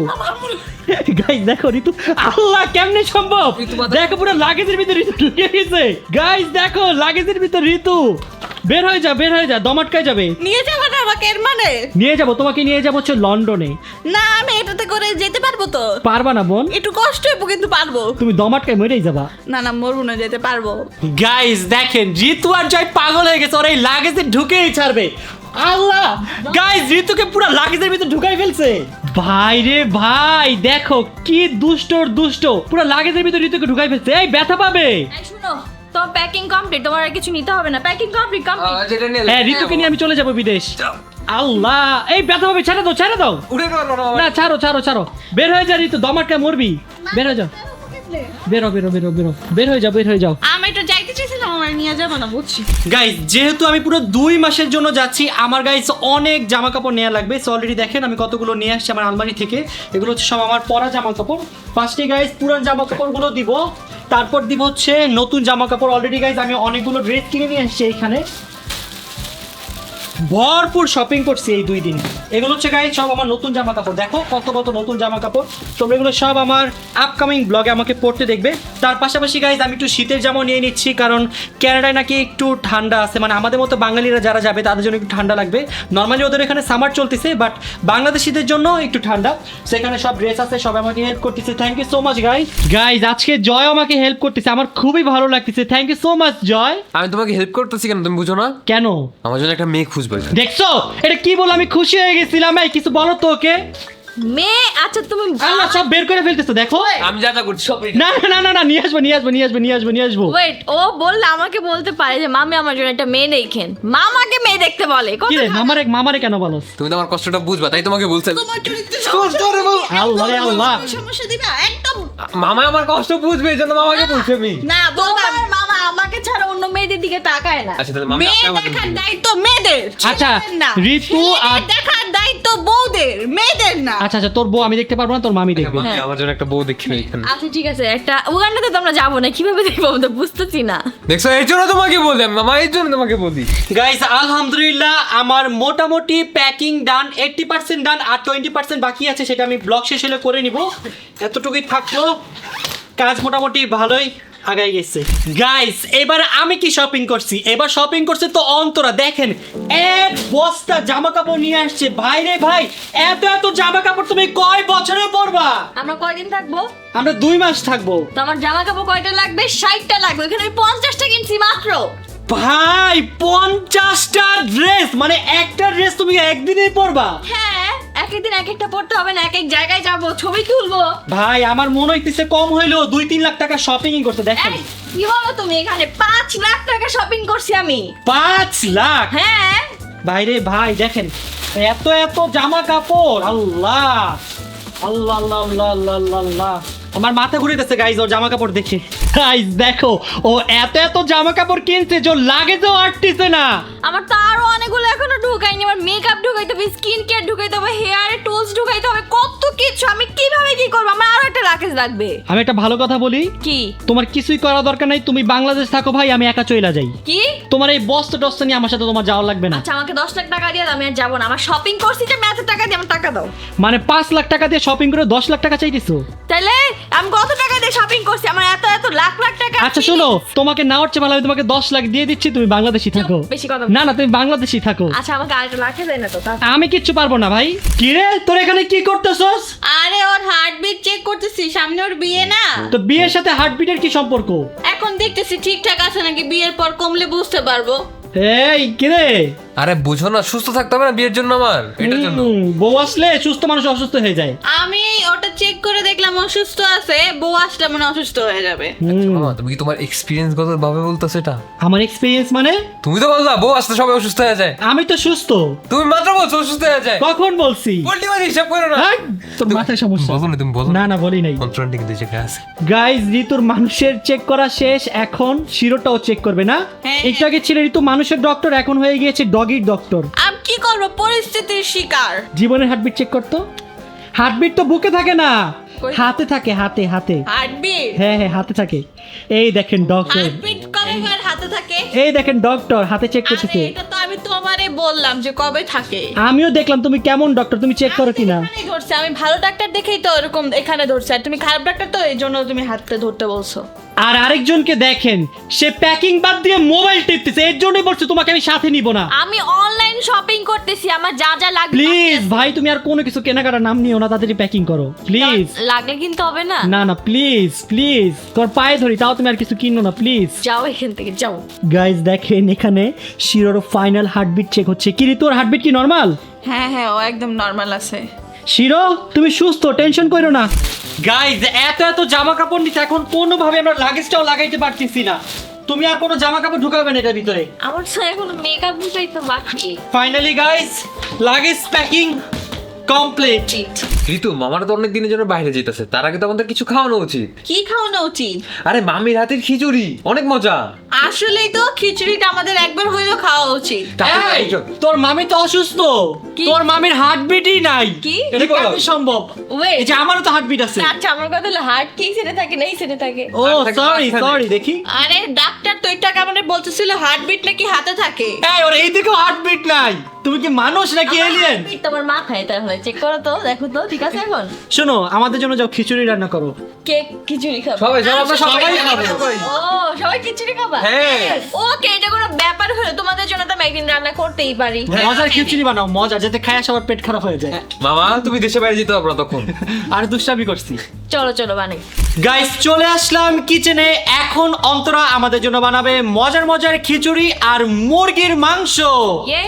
গাইজ দেখো ঋতু, আল্লাহ কেমনে সম্ভব? দেখো পুরো লাগেজের ভিতরে ঋতু ঢুকে গেছে। গাইজ দেখো লাগেজের ভিতর ঋতু। বের হয়ে যা, দম আটকায় যাবে। নিয়ে যাবো না আমাকে এর মানে? নিয়ে যাবো তোমাকে, নিয়ে যাবো হচ্ছে লন্ডনে। না আমি এটাতে করে যেতে পারবো তো। পারবা না বোন, একটু কষ্ট হইব কিন্তু পারবো। তুমি দম আটকায় মরেই যাবা। না মরবো না, যেতে পারবো। গাইস দেখেন, ঋতু আর জয় পাগল হয়ে গেছে, ওরা এই লাগেজে ঢুকেই ছাড়বে। আল্লাহ, গাইস ঋতুকে পুরো লাগেজের ভিতর ঢুকাই ফেলছে। ভাই রে ভাই, দেখো কি দুষ্ট, পুরো লাগেজের ভিতর ঋতুকে ঢুকাই ফেলছে। এই ব্যথা পাবে। এই শুনো, তোমার প্যাকিং কমপ্লিট, তোমার আর কিছু নিতে হবে না। Packing complete. যেটা নিয়ে হ্যাঁ ঋতুকে নিয়ে আমি চলে যাবো বিদেশ। আল্লাহ, এই ব্যথা পাবে, ছেড়ে দাও। উড়ে পারবো না। না ছাড়ো। বের হয়ে যা ঋতু, দম আটকায় মরবি। বের হয়ে যাও, বের হয়ে যাও। আমি একটু যাইতে চেয়েছিলাম আমার নিয়ে যাবো না বুঝছি। গাইস যেহেতু আমি পুরো 2 মাসের জন্য যাচ্ছি আমার গাইস অনেক জামা কাপড় নেওয়া লাগবে। সো অলরেডি দেখেন আমি কতগুলো নিয়ে আসছি আমার আলমারি থেকে। এগুলো হচ্ছে সব আমার পরা জামা কাপড়। ফার্স্টে গাইস পুরান জামা কাপড়গুলো দিব, তারপর দিব হচ্ছে নতুন জামা কাপড়। অলরেডি গাইস আমি অনেকগুলো ড্রেস কিনে নিয়ে আসছি এইখানে, ভরপুর শপিং করছি এই 2 দিন। এগুলো হচ্ছে গাইস সব আমার নতুন জামা কাপড়। দেখো কত কত নতুন জামা কাপড়। তোমরা এগুলো সব আমার আপকামিং ব্লগে আমাকে পড়তে দেখবে। তার পাশাপাশি গাইস আমি একটু শীতের জামা নিয়ে নিচ্ছি, কারণ কানাডায় নাকি একটু ঠান্ডা আছে, মানে আমাদের মতো বাঙালিরা যারা যাবে তাদের জন্য একটু ঠান্ডা লাগবে। নর্মালি ওদের এখানে সামার চলতেছে, বাট বাংলাদেশিদের জন্য একটু ঠান্ডা। সেখানে সব ড্রেস আছে, সব আমাকে হেল্প করতেছে। Thank you so much guys. Guys আজকে জয় আমাকে হেল্প করতেছে, আমার খুবই ভালো লাগতেছে। Thank you so much Joy. আমি তোমাকে হেল্প করতেছি কেন তুমি বুঝো না? কেন? আমার জন্য একটা মেয়ে খুঁজবে। দেখছো এটা কি বল, আমি খুশি হয়ে গেছিলাম। এই কিছু বলো তো ওকে। মেয়ে আচ্ছা তুমি আল্লাহ সব বের করে ফেলতেছো দেখো। আমি যা যা করছি সব না না না না নিয়ে আসবো নিয়ে আসবো নিয়ে আসবো নিয়ে আসবো নিয়ে আসবো। ওয়েট, ও বললে আমাকে বলতে পারে যে মামি আমার জন্য একটা মেয়ে দেখেন, মামাকে মেয়ে দেখতে বলে। কত কি রে মামারে কেন বলো? তুমি তো আমার কষ্টটা বুঝবা, তাই তোমাকে বলছি। তোমার চরিত্রে আল্লাহ রে আল্লাহ। সমস্যা দিবা একদম মামা আমার কষ্ট বুঝবে, এই জন্য মামাকে বলছি আমি। না বলবা। তোমার মামা আমাকে ছাড়া অন্য মেয়েদের দিকে তাকায় না। আচ্ছা তাহলে মামা মেয়ে দেখার দায়িত্ব মেয়েদের, আচ্ছা, ছেলেদের না। ঋতু আর- ছেলে দেখার দায়িত্ব বউদের, মেয়েদের না। আচ্ছা আচ্ছা তোর বউ আমি দেখতে পারবো না, তোর মামি দেখবে। মামি, আমার জন্য একটা বউ দেখি এখানে। আচ্ছা ঠিক আছে, একটা উগান্ডাতে তো আমরা যাবো না, কিভাবে দেখবো আমরা তো বুঝতেছি না। দেখছো এই জন্য তোমাকে বলি আমি, মামা এই জন্য তোমাকে বলি। গাইস আলহামদুলিল্লাহ আমার মোটামুটি প্যাকিং ডান, 80% ডান, আর 20% বাকি আছে, সেটা আমি ব্লগ শেষ হলে করে নিব। এতটুকুই থাকলো, কাজ মোটামুটি ভালোই আগাই গেছে। গাইস এবার আমি কি শপিং করছি, এবার শপিং করছে তো অন্তরা। দেখেন এক বস্তা জামা কাপড় নিয়ে আসছে। ভাই রে ভাই, এত এত জামা কাপড় তুমি কয় বছরে পরবা? আমরা কয়দিন থাকবো? আমরা 2 মাস থাকবো। তো আমার জামা কাপড় কয়টা লাগবে? 60টা লাগবে। এখানে আমি 50টা কিনছি মাত্র। ভাই 50টা ড্রেস, মানে একটা ড্রেস তুমি একদিনেই পরবা? হ্যাঁ, একদিন এক একটা পড়তে হবে না, এক এক জায়গায় যাবো, ছবি তুলবো। ভাই আমার মনে হইতেছে কম হইলো 2-3 লাখ টাকা শপিং করতে। দেখেন এই, কি বলো তুমি? এখানে 5 লাখ টাকা শপিং করছি আমি। 5 লাখ। হ্যাঁ ভাই রে ভাই দেখেন এত এত জামা কাপড়। আল্লাহ আল্লাহ আল্লাহ আল্লাহ আল্লাহ আল্লাহ আল্লাহ, আমার মাথা ঘুরে যাচ্ছে গাইজ ওর জামা কাপড় দেখে। গাইজ দেখো ও এত এত জামা কাপড় কিনছে যে লাগেজও আটতেছে না। আমার তো আরো অনেকগুলো এখনো ঢুকাইনি। আমার মেকআপ ঢুকাইতে হবে, স্কিন কেয়ার ঢুকাইতে হবে, হেয়ারে টুলস ঢুকাইতে হবে, কত কিছু। আমি কিভাবে কি করবো? আমার আরো একটা লাগেজ লাগবে। আমি একটা ভালো কথা বলি, কি? তোমার কিছুই করা দরকার নাই, তুমি বাংলাদেশ থাকো ভাই, আমি একা চলে যাই। কি? তোমার এই বস্তা টস্তা নিয়ে আমার সাথে তোমার যাওয়া লাগবে না। আচ্ছা আমাকে 10 লাখ টাকা দিয়ে দাও, আমি আর যাবো না। আমার শপিং করছি যে আমি এত টাকা দিয়ে আমার টাকা দাও। মানে 5 লাখ টাকা দিয়ে শপিং করে 10 লাখ টাকা চাইতেছো? তাহলে আমি কত টাকা দিয়ে শপিং করছি? আমার এত এত লাখ লাখ টাকা। আচ্ছা শোনো, তোমাকে না হচ্ছে ভালো, আমি তোমাকে 10 লাখ দিয়ে দিচ্ছি, তুমি বাংলাদেশি থাকো। বেশি কথা না না তুমি বাংলাদেশি থাকো। আচ্ছা আমাকে আরেকটা লাখে দেয় না তো তা? আমি কিচ্ছু পারবো না ভাই। কি রে তোর এখানে কি করতেছস? আরে ওর হার্টবিট চেক করতেছি, সামনে ওর বিয়ে না। তো বিয়ের সাথে হার্টবিটের কি সম্পর্ক? এখন দেখতেছি ঠিকঠাক আছে নাকি, বিয়ের পর কমলে বুঝতে পারবো। এই কি রে? আরে বুঝো না, সুস্থ থাকতে হবে না বিয়ের জন্য আমার, এটার জন্য। বউ আসলে সুস্থ মানুষ অসুস্থ হয়ে যায়। আমি ওটা চেক করে দেখলাম অসুস্থ আছে, বউ আসলে মনে হয় অসুস্থ হয়ে যাবে। মামা তুমি কি তোমার এক্সপিরিয়েন্স গত ভাবে বলতেছো এটা? আমার এক্সপেরিয়েন্স মানে? তুমি তো বললা বউ আসতে সবাই অসুস্থ হয়ে যায়। আমি তো সুস্থ। তুমি মাত্র বলছো অসুস্থ হয়ে যায়। কখন বলছি? পোল্ট্রি বাজি হিসাব করো না। হ্যাঁ, তোর মাথায় সমস্যা। বলো না, তুমি বলো না না বলি নাই। কন্ট্রোলিং দিতে জায়গা আছে। গাইস ঋতুর মানুষের চেক করা শেষ, এখন শিরোটাও চেক করবে না? হ্যাঁ, একটু আগে ছিল ঋতু মানুষের ডক্টর, এখন হয়ে গিয়েছে ডগির ডক্টর। আমি কি করবো, পরিস্থিতির শিকার। জীবনের হার্টবিট চেক করতো। হার্টবিট তো বুকে থাকে না, হাতে থাকে, হাতে হাতে। হার্টবিট হ্যাঁ হ্যাঁ হাতে থাকে। এই দেখেন ডক্টর, হার্টবিট কবে কার হাতে থাকে? এই দেখেন ডক্টর হাতে চেক আরে করতেছে। এটা তো আমি তোমারে বললাম যে কবে থাকে। আমিও দেখলাম তুমি কেমন ডক্টর, তুমি চেক করো কিনা। এখানেই ধরছে, আমি ভালো ডাক্তার দেখেই তো এরকম এখানে ধরছে, আর তুমি খারাপ ডাক্তার তো এই জন্য তুমি হাতে ধরতে বলছো। আর আরেকজনকে দেখেন সে প্যাকিং বাদ দিয়ে মোবাইল টিপতেছে, এর জন্যই বলছি তোমাকে আমি সাথে নিব না। আমি অনলাইন শপিং করতেছি, আমার যা যা লাগবে। প্লিজ ভাই তুমি আর কোনো কিছু কেনাকাটার নাম নিও না, তাড়াতাড়ি প্যাকিং করো প্লিজ। লাগলে কিনতে হবে না। না না প্লিজ প্লিজ, তোর পায়ে ধরি, তাও তুমি আর কিছু কিনো না প্লিজ। যাও এখান থেকে যাও। গাইজ দেখেন এখানে শিরোর ফাইনাল হার্টবিট চেক হচ্ছে। কি রে তোর হার্টবিট কি নর্মাল? হ্যাঁ হ্যাঁ ও একদম নরমাল আছে। শিরো তুমি সুস্থ, টেনশন করো না। গাইজ এত এত জামা কাপড় নিতে এখন কোনোভাবে আমরা লাগেজটাও লাগাইতে পারতেছি না। তুমি আর কোনো জামা কাপড় ঢুকাবে না এটার ভিতরে। আমার তো এখন মেকআপ বুঝাই তো বাকি। Finally guys luggage packing complete. Ritu মামারা তো অনেক দিনের জন্য বাইরে যেতেছে, তার আগে তো আমাদের কিছু খাওয়ানো উচিত। কি খাওয়ানো উচিত? আরে মামির হাতের খিচুড়ি অনেক মজা। আসলেই তো খিচুড়িটা আমাদের একবার হইলেও খাওয়া উচিত। এই, তোর মামি তো অসুস্থ, কি? তোর মামির হার্টবিটই নাই। কি? এটা কি বলো? কেমনে সম্ভব? Wait. এই যে আমারও তো হার্টবিট আছে। আচ্ছা আমার কথা হলো হার্ট কি সেটা থাকে না এই সেটা থাকে। ও থাকে সরি মাঝখানে। সরি, দেখি। আরে ডাক্তার তো এটা কেমন বলতেছিল হার্টবিট নাকি হাতে থাকে। এই ওর এইদিকেও হার্টবিট নাই। তুমি কি মানুষ নাকি এলিয়েন? হার্টবিট তোমার মা খায় তাহলে চেক করো তো, দেখো তো ঠিক আছে এখন। শোনো, আমাদের জন্য যাও খিচুড়ি রান্না করো। কে খিচুড়ি খাবে? সবাই আমরা সবাই খাবো। ও সবাই খিচুড়ি খাবা? হ্যাঁ। ওকে, এটা কোনো ব্যাপার হলো, তোমাদের জন্য তো আমি একদিন রান্না করতেই পারি। মজার খিচুড়ি বানাও, মজা, যাতে খায় সবার পেট খারাপ হয়ে যায়। মামা তুমি দেশে বাইরে যেতে পারবো না তখন। আর দুষ্টামি করছি। চলো চলো বানাই। গাইস, চলে আসলাম কিচেনে। এখন অন্তরা আমাদের জন্য বানাবে মজার মজার খিচুড়ি আর মুরগির মাংস। ইয়ে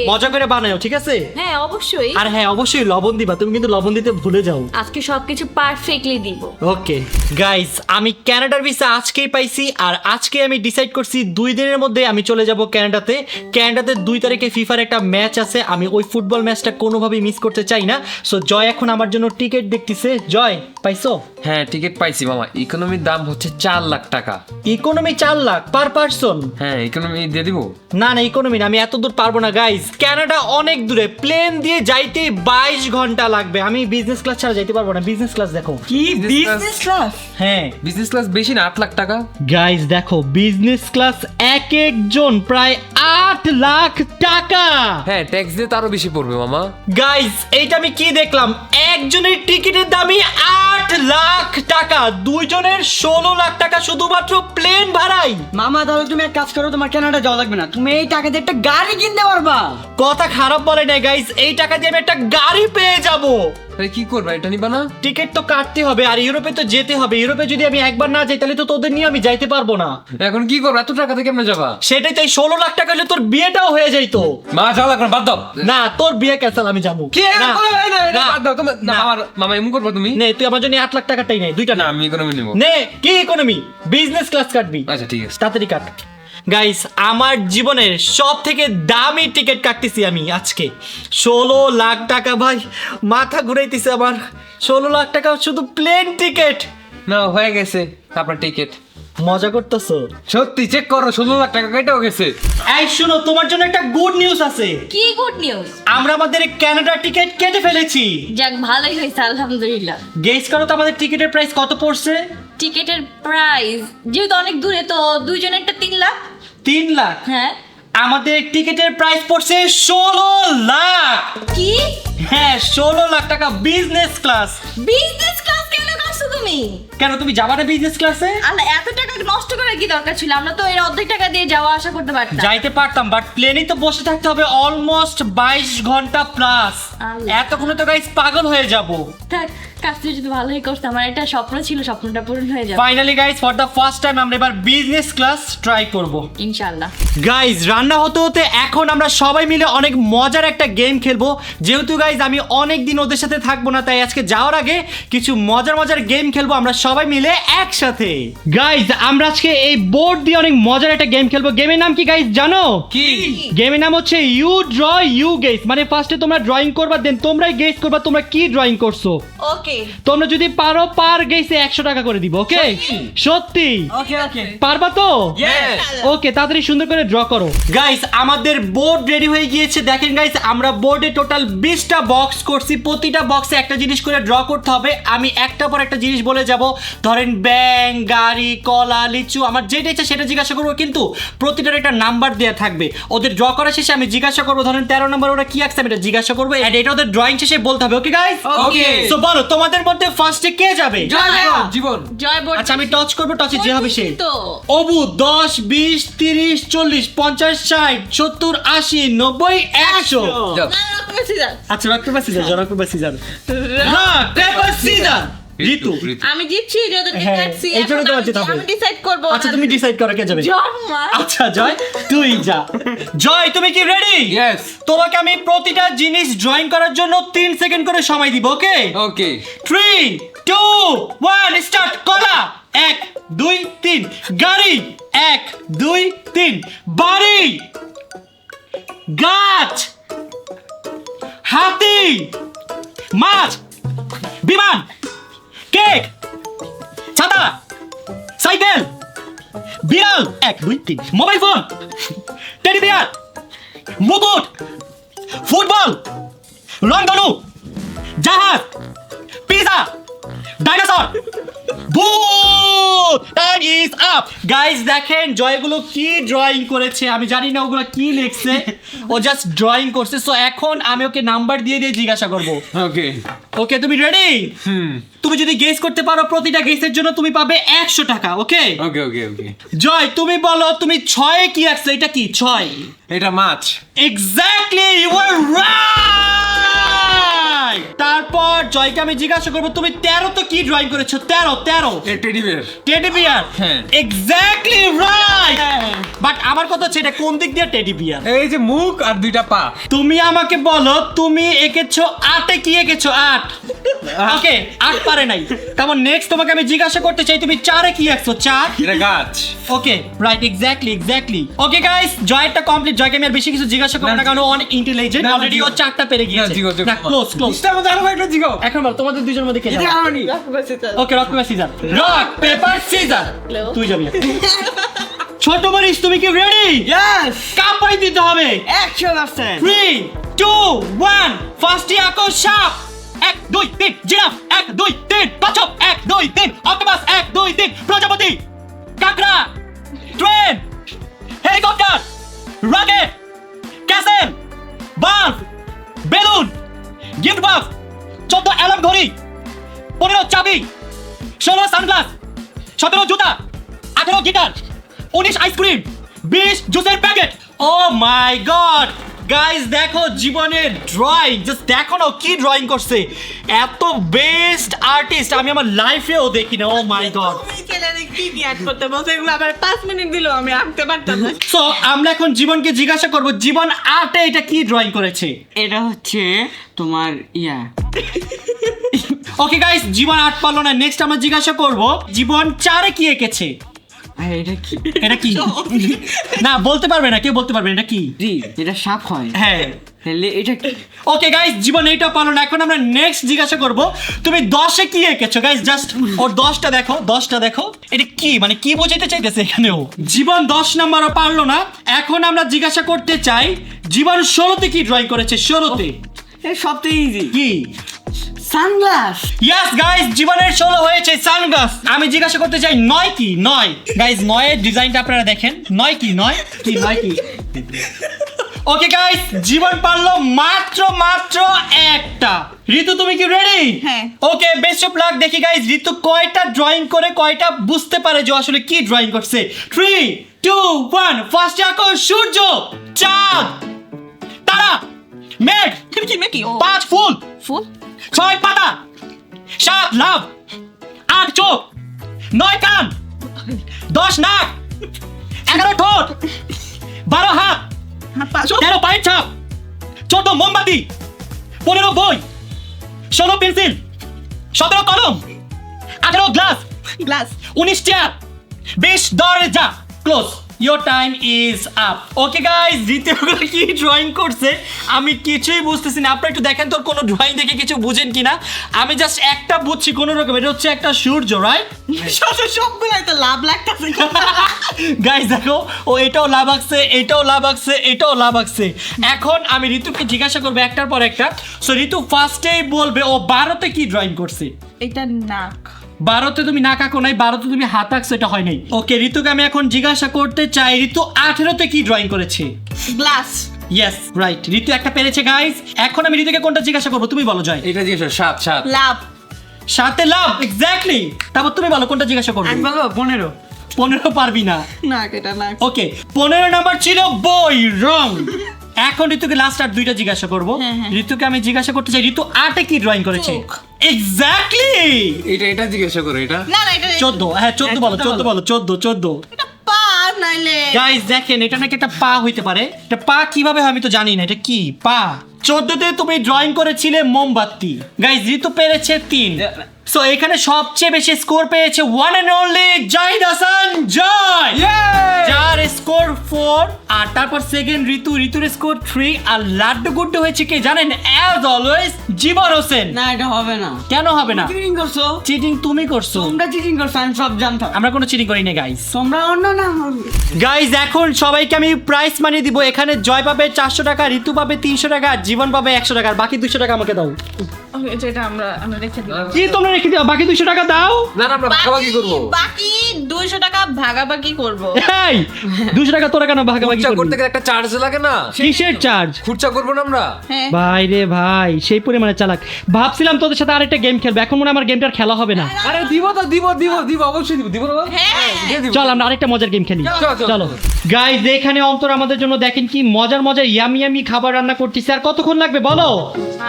মজা করে বানাও, ঠিক আছে? হ্যাঁ অবশ্যই, আর হ্যাঁ, অবশ্যই লবণ দিবা। তুমি কিন্তু লবণ দিতে ভুলে যাও। আজকে সবকিছু পারফেক্টলি দিব। ওকে গাইস, আমি কানাডার ভিসা আজকেই পাইছি। আর আজকে আমি ডিসাইড করছি 2 দিনের মধ্যে আমি চলে যাব কানাডাতে। কানাডাতে 2 তারিখে ফিফার একটা ম্যাচ আছে। আমি ওই ফুটবল ম্যাচটা কোনোভাবেই মিস করতে চাই না। সো জয় এখন আমার জন্য টিকিট দেখতেছে। জয়, পাইছো? হ্যাঁ টিকিট পাইছি মামা। ইকোনমির দাম হচ্ছে 4 লাখ টাকা। Economy 4 lakh per person? হ্যাঁ ইকোনমি দিয়ে দিব। না না, ইকোনমি না, আমি এত দূর পারবো না গাইস। কানাডা অনেক দূরে, প্লেন দিয়ে যাইতে 22 ঘন্টা লাগবে। আমি বিজনেস ক্লাস ছাড়া যাইতে পারবো না। বিজনেস ক্লাস দেখো। কি বিজনেস ক্লাস? হ্যাঁ বিজনেস ক্লাস বেশি না, 8 লাখ টাকা। গাইস দেখো, বিজনেস ক্লাস এক একজন প্রায় 8 লাখ টাকা। হ্যাঁ ট্যাক্স দিয়ে তো আরো বেশি পড়বে মামা। গাইস, এইটা আমি কি দেখলাম? একজনের টিকিটের দামই 8 লাখ টাকা, 2 জনের 16 লাখ টাকা শুধুমাত্র প্লেন ভাড়াই। মামা তাহলে তুমি এক কাজ করো, তোমার কানাডা যাওয়া লাগবে না, তুমি এই টাকা দিয়ে একটা গাড়ি কিনতে পারবা। কথা খারাপ বলে না গাইস, এই টাকা দিয়ে আমি একটা গাড়ি পেয়ে যাব। তাহলে কি করবা, এটা নিবা না? টিকিট তো কাটতে হবে, আর ইউরোপে তো যেতে হবে। ইউরোপে যদি আমি একবার না যাই তাহলে তো তোদের নিয়ে আমি যাইতে পারবো না। এখন কি করবা, এত টাকা থেকে কেমনে যাবা? সেটাই তাই, 16 লাখ টাকা হলে তোর বিয়েটাও হয়ে যাইতো। মা যাওয়া লাগবে না, বাদ দাও। না, তোর বিয়ে ক্যান্সেল, আমি যাবো। কি না, না, বাদ দাও তুমি। না না। আমার মামা এমন করবা তুমি? নে, তুই আমার জন্য 8 লাখ টাকাটাই নেই, 2টা না না। আমি ইকোনমি নিব। নে, কি ইকোনমি? Business class কাটবি। আচ্ছা ঠিক আছে। তাড়াতাড়ি কাট। গাইস, আমার জীবনের সব থেকে দামি টিকিট কাটতেছি আমি আজকে। 16 লাখ টাকা ভাই, মাথা ঘুরাইতেছে আমার। 16 লাখ টাকা শুধু প্লেন টিকিট। না হয়ে গেছে আপনার টিকিট। মজা করতেছো? সত্যি চেক করো, 16 লাখ টাকা কেটেও গেছে। এই শুনো, তোমার জন্য একটা গুড নিউজ আছে। কি গুড নিউজ? আমরা আমাদের কানাডার টিকিট কেটে ফেলেছি। যাক ভালোই হয়েছে আলহামদুলিল্লাহ। গেস করো তো আমাদের টিকিটের প্রাইস কত পড়ছে? টিকেটের প্রাইস যেহেতু অনেক দূরে, তো দুইজনেরটা 3 লাখ। 3 লাখ? হ্যাঁ। আমাদের টিকিটের প্রাইস পড়ছে 16 লাখ। কি? হ্যাঁ, 16 লাখ টাকা বিজনেস ক্লাস। বিজনেস ক্লাস কেন করছো তুমি? কেন, তুমি যাবা না বিজনেস ক্লাসে? আল্লাহ, এত টাকা নষ্ট করার কি দরকার ছিল? আমরা তো এর অর্ধেক টাকা দিয়ে যাওয়া আসা করতে পারতাম। যাইতে পারতাম, বাট প্লেনেই তো বসে থাকতে হবে অলমোস্ট 22 ঘন্টা প্লাস। আল্লাহ। এতক্ষণে তো গাইস পাগল হয়ে যাব। থাক, কাজটা যদি ভালোই করতাম, আমার এটা স্বপ্ন ছিল, স্বপ্নটা পূরণ হয়ে যাবে finally guys, for the first time আমরা এবার বিজনেস ক্লাস ট্রাই করব। ইনশাআল্লাহ। গাইজ, রান্না হতে হতে এখন আমরা সবাই মিলে অনেক মজার একটা গেম খেলবো। যেহেতু গাইজ আমি অনেক দিন ওদের সাথে থাকবো না, তাই আজকে যাওয়ার আগে কিছু মজার মজার গেম খেলবো আমরা সবাই মিলে একসাথে। গাইজ, আমরা আজকে এই বোর্ড দিয়ে অনেক মজার একটা গেম খেলবো। গেমের নাম কি গাইজ জানো? কি? গেমের নাম হচ্ছে ইউ ড্র ইউ গেস। মানে ফার্স্টে তোমরা ড্রয়িং করবা, দেন তোমরাই গেস করবা তোমরা কি ড্রয়িং করছো। ওকে। তোমরা যদি পারো পার গেসে 100 টাকা করে দিব। ওকে? সত্যি? ওকে ওকে। পারবা তো? Yes! ওকে, তাড়াতাড়ি সুন্দর করে ড্র করো। গাইস, আমাদের বোর্ড রেডি হয়ে গিয়েছে। দেখেন গাইস, আমরা বোর্ডে টোটাল 20টা বক্স করছি। প্রতিটা বক্সে একটা জিনিস করে ড্র করতে হবে। আমি একটা পর একটা জিনিস বলে যাব। ধরেন ব্যাং, গাড়ি, কলা, লিচু, আমার যেটা ইচ্ছা সেটা জিজ্ঞাসা করবো, কিন্তু প্রতিটার একটা নাম্বার দেওয়া থাকবে। ওদের ড্র করা শেষে আমি জিজ্ঞাসা করবো, ধরেন 13 নম্বর ওরা কি আঁকছে আমি এটা জিজ্ঞাসা করবো, আর এটা ওদের ড্রয়িং শেষে বলতে হবে। Okay guys? Okay. সো বলো, তোমাদের মধ্যে ফার্স্টে কে যাবে? জীবন। জয় বোর্ড। আচ্ছা, আমি টচ করবো, টচে যে হবে সে। তো অবু 10, 20, 30, 40, 50, 60, 70, 80, 90, 100। যাও। না না তুমি সিধা। আচ্ছা, rock paper scissor, rock paper scissor, rock paper scissor. Ritu. আমি জিতছি, যতদিন হ্যাঁ, কাটছি এই জন্য এখন তোমার যেতে হবে। আমি ডিসাইড করব। আচ্ছা, তুমি ডিসাইড করো কে যাবে। জন্মা। আচ্ছা জয়, তুই যা। জয়, তুমি কি রেডি? Yes! তোমাকে আমি প্রতিটা জিনিস ড্রয়িং করার জন্য 3 সেকেন্ড করে সময় দিব। ওকে? ওকে। 3, 2, 1 স্টার্ট। কলা 1, 2, 3। গাড়ি 1, 2, 3। বাড়ি, গাছ, হাতি, মাছ, বিমান, কেক, ছাতা, সাইকেল, বিড়াল 1 2 3, মোবাইল ফোন, টেডি বিয়ার, মুকুট, ফুটবল, রংধনু, জাহাজ, পিজা, ডাইনোসর, ভূত। Time is up. গাইস দেখেন জয়গুলো কি ড্রয়িং করেছে, আমি জানি না ওগুলো কি লিখছে, ও জাস্ট ড্রয়িং করছে। সো এখন আমি ওকে নাম্বার দিয়ে দিয়ে জিজ্ঞাসা করব। ওকে ওকে তুমি রেডি? তুমি যদি গেস করতে পারো প্রতিটা গেসের জন্য তুমি পাবে 100 টাকা। ওকে ওকে ওকে ওকে জয় তুমি বলো তুমি 6 কি আঁকছো, এটা কি 6? এটা মাছ। Exactly you are right. তারপর জয়কে আমি জিজ্ঞাসা করবো তুমি 13 তো কি ড্রয়িং করেছো? 13 এ টেডি বিয়ার। Teddy bear. হ্যাঁ। Exactly right. বাট আমার কথা হচ্ছে এটা কোন দিক দিয়ে টেডি বিয়ার? এই যে মুখ আর দুইটা পা। তুমি আমাকে বলো তুমি এঁকেছো 8-এ কি এঁকেছো? 8। ওকে 8 পারে নাই। তারপর নেক্সট তোমাকে আমি জিজ্ঞাসা করতে চাই তুমি 4-এ কি এঁকেছো? 4। এটা গাছ। Okay right exactly. Okay guys জয়টা কমপ্লিট। জয়কে আমি আর বেশি কিছু জিজ্ঞাসা করব না কারণ ও অনেক ইন্টেলিজেন্ট, না, অলরেডি ও 4টা পেরে গিয়েছে। না ক্লোজ। ইস্টার মধ্যে আরো একটা জিগাও। এখন বল তোমাদের দুজনের মধ্যে কে যাবে? আমি ওকে rock paper scissor. Rock paper scissor. তুই যাবি। ছোট মরিস তুমি কি রেডি? ইয়েস, কাপড় দিতে হবে। 100%। 3 2 1 ফার্স্টে আঁকো সাপ। 1 2 3 জিরাফ। 1 2 3 কচ্ছপ। 1 2 3 অক্টোপাস। 1 2 3 প্রজাপতি। কাকড়া। Train. Helicopter. Rocket. Castle. Bulb. Balloon. Gift box. 14 alarm ঘড়ি। 15 চাবি। 16 সানগ্লাস। 17 জুতা। 18 গিটার। 19 আইসক্রিম। 20 জুসের প্যাকেট। ও মাই গড গাইস দেখো জীবনের ড্রয়িং, জাস্ট দেখো না ও কি ড্রয়িং করছে। এত বেস্ট আর্টিস্ট আমি আমার লাইফেও দেখি না। ও মাই গড। তুমি ছেলেরে কি কি অ্যাড করতে বলছো এগুলো আবার 5 মিনিট দিলো আমি আঁকতে পারতাম না। সো আমরা এখন জীবনকে জিজ্ঞাসা করব জীবন আর্টে এটা কি ড্রয়িং করেছে। এটা হচ্ছে তোমার ওকে গাইস জীবন আর্ট পারলো না, নেক্সট আমরা জিজ্ঞাসা করব জীবন 4-এ কি এঁকেছে। এটা কি? এটা কি? না বলতে পারবে না, কেউ বলতে পারবে না এটা কি। জি, এটা সাপ হয়। হ্যাঁ তাহলে এটা কি? ওকে গাইস জীবন এইটা পারলো না, এখন আমরা নেক্সট জিজ্ঞাসা করব তুমি 10-এ কি এঁকেছো। গাইস জাস্ট ওর 10টা দেখো, 10টা দেখো এটা কি মানে কি বোঝাতে চাইতেছে এখানেও। জীবন 10 নাম্বারও পারলো না। এখন আমরা জিজ্ঞাসা করতে চাই জীবন 16-তে কি ড্রয়িং করেছে। 16-তে এটা সবথেকে ইজি। কি? সানগ্লাস। ইয়েস গাইস জীবনের 16 হয়েছে সানগ্লাস। আমি জিজ্ঞাসা করতে চাই 9 কি? 9 গাইস 9-এর ডিজাইনটা আপনারা দেখেন। 9 কি? 9 কি? ওকে গাইস জীবন পারলো মাত্র একটা। ঋতু তুমি কি রেডি? হ্যাঁ। ওকে বেস্ট অফ লাক। দেখি গাইস ঋতু কয়টা ড্রয়িং করে কয়টা বুঝতে পারে যে আসলে কি ড্রয়িং করছে। 3 2 1 ফার্স্ট আঁকো সূর্য, চাঁদ, তারা, মেঘ, কি ও 5 ফুল, ফুল 6 পাতা, 7 লাভ, 8 চোখ, 9 কান, 10 নাক, 11 ঠোঁট, 12 হাত, 13 পায়ের ছাপ, 14 মোমবাতি, 15 বই, 16 পেন্সিল, 17 কলম, 18 গ্লাস, গ্লাস 19 চেয়ার, 20 দরজা। Close. Your time is up. Okay guys, দ্বিতীয়গুলো কি ড্রয়িং করছে আমি কিছুই বুঝতেছি না। আপনারা একটু দেখেন তোর কোনো ড্রয়িং দেখে কিছু বুঝেন কিনা। আমি জাস্ট একটা বুঝছি কোনো রকম, এটা হচ্ছে একটা সূর্য, রাইট? সবগুলাই তো লাভ লাগতেছে। গাইস দেখো ও এটাও লাভ আঁকছে, এটাও লাভ আঁকছে, এটাও লাভ আঁকছে। এখন আমি ঋতুকে জিজ্ঞাসা করবো একটার পর একটা। সো ঋতু ফার্স্টেই বলবে ও 12-তে কি ড্রয়িং করছে। এটা নাক। 12-তে তুমি নাক আঁকো নাই, 12-তে তুমি হাত আঁকছো, এটা হয় নাই। ওকে ঋতুকে আমি এখন জিজ্ঞাসা করতে চাই ঋতু 18-তে কি ড্রয়িং করেছে। গ্লাস। ইয়েস রাইট ঋতু একটা পেরেছে গাইস। এখন আমি ঋতুকে কোনটা জিজ্ঞাসা করবো তুমি বলো জয়। এটা জিজ্ঞেস 7 লাভ। 7-এ লাভ এক্স্যাক্টলি। তারপর তুমি বলো কোনটা জিজ্ঞাসা করবে। আমি বলবো 15। 15 পারবি না। নাক এটা নাক। ওকে 15 নাম্বার ছিল বই, রং। এখন ঋতুকে লাস্ট আর 2টা জিজ্ঞাসা করবো। ঋতুকে আমি জিজ্ঞাসা করতে চাই ঋতু 8-এ কি ড্রয়িং করেছে। চোখ। এক্স্যাক্টলি এটা জিজ্ঞাসা করো। এটা না এটা 14। হ্যাঁ 14 বলো, 14 বলো, 14। এটা পা নাইলে গাইস দেখেন এটা নাকি একটা পা হইতে পারে। এটা পা কিভাবে হয় আমি তো জানি না, এটা কি পা। 14-তে তুমি ড্রয়িং করেছিলে মোমবাতি। গাইস ঋতু পেরেছে 3। সো এখানে সবচেয়ে বেশি স্কোর পেয়েছে one and only Zahid Hasan Joy, যার স্কোর 4। আর তারপর সেকেন্ড ঋতুর স্কোর 3। আর লাড্ডু গুড্ডু হয়েছে কি জানেন? অ্যাজ অলওয়েজ জীবন হোসেন। না এটা হবে না, কেন হবে না? চিটিং করছো, চিটিং তুমি করছো, তোমরা চিটিং করছো, আমি সব জানতাম। আমরা কোনো চিটিং করি না গাইস। তোমরা অন্য না গাইজ এখন সবাইকে আমি প্রাইস মানিয়ে দিব। এখানে জয় পাবে 400 টাকা, ঋতু পাবে 300 টাকা, আর জীবন পাবে 100 টাকা, আর বাকি 200 টাকা আমাকে দাও। যেটা আমরা রেখে দিই। কি তোমরা রেখে দিও, বাকি 200 টাকা দাও। না না আমরা ভাগাভাগি করবো। বাকি 200 টাকা ভাগাভাগি করব। এই 200 টাকা তোরা কেন ভাগাভাগি খুচরা করবি? করতে গেলে একটা চার্জ লাগে না? কিসের চার্জ? খুচরা করবো না আমরা? হ্যাঁ ভাই রে ভাই, সেই পরিমাণে চালাক। ভাবছিলাম তোদের সাথে আরেকটা গেম খেলবো, এখন মনে হয় আমার গেমটার খেলা হবে না। আরে দিব তো, দিব অবশ্যই দিব না? হ্যাঁ দিয়ে দিব। চল আমরা আরেকটা মজার গেম খেলি। চল। চলো গাইস, এখানে অন্তর আমাদের জন্য দেখেন কি মজার মজার ইয়ামি খাবার রান্না করতেছে। আর কতক্ষণ লাগবে বলো?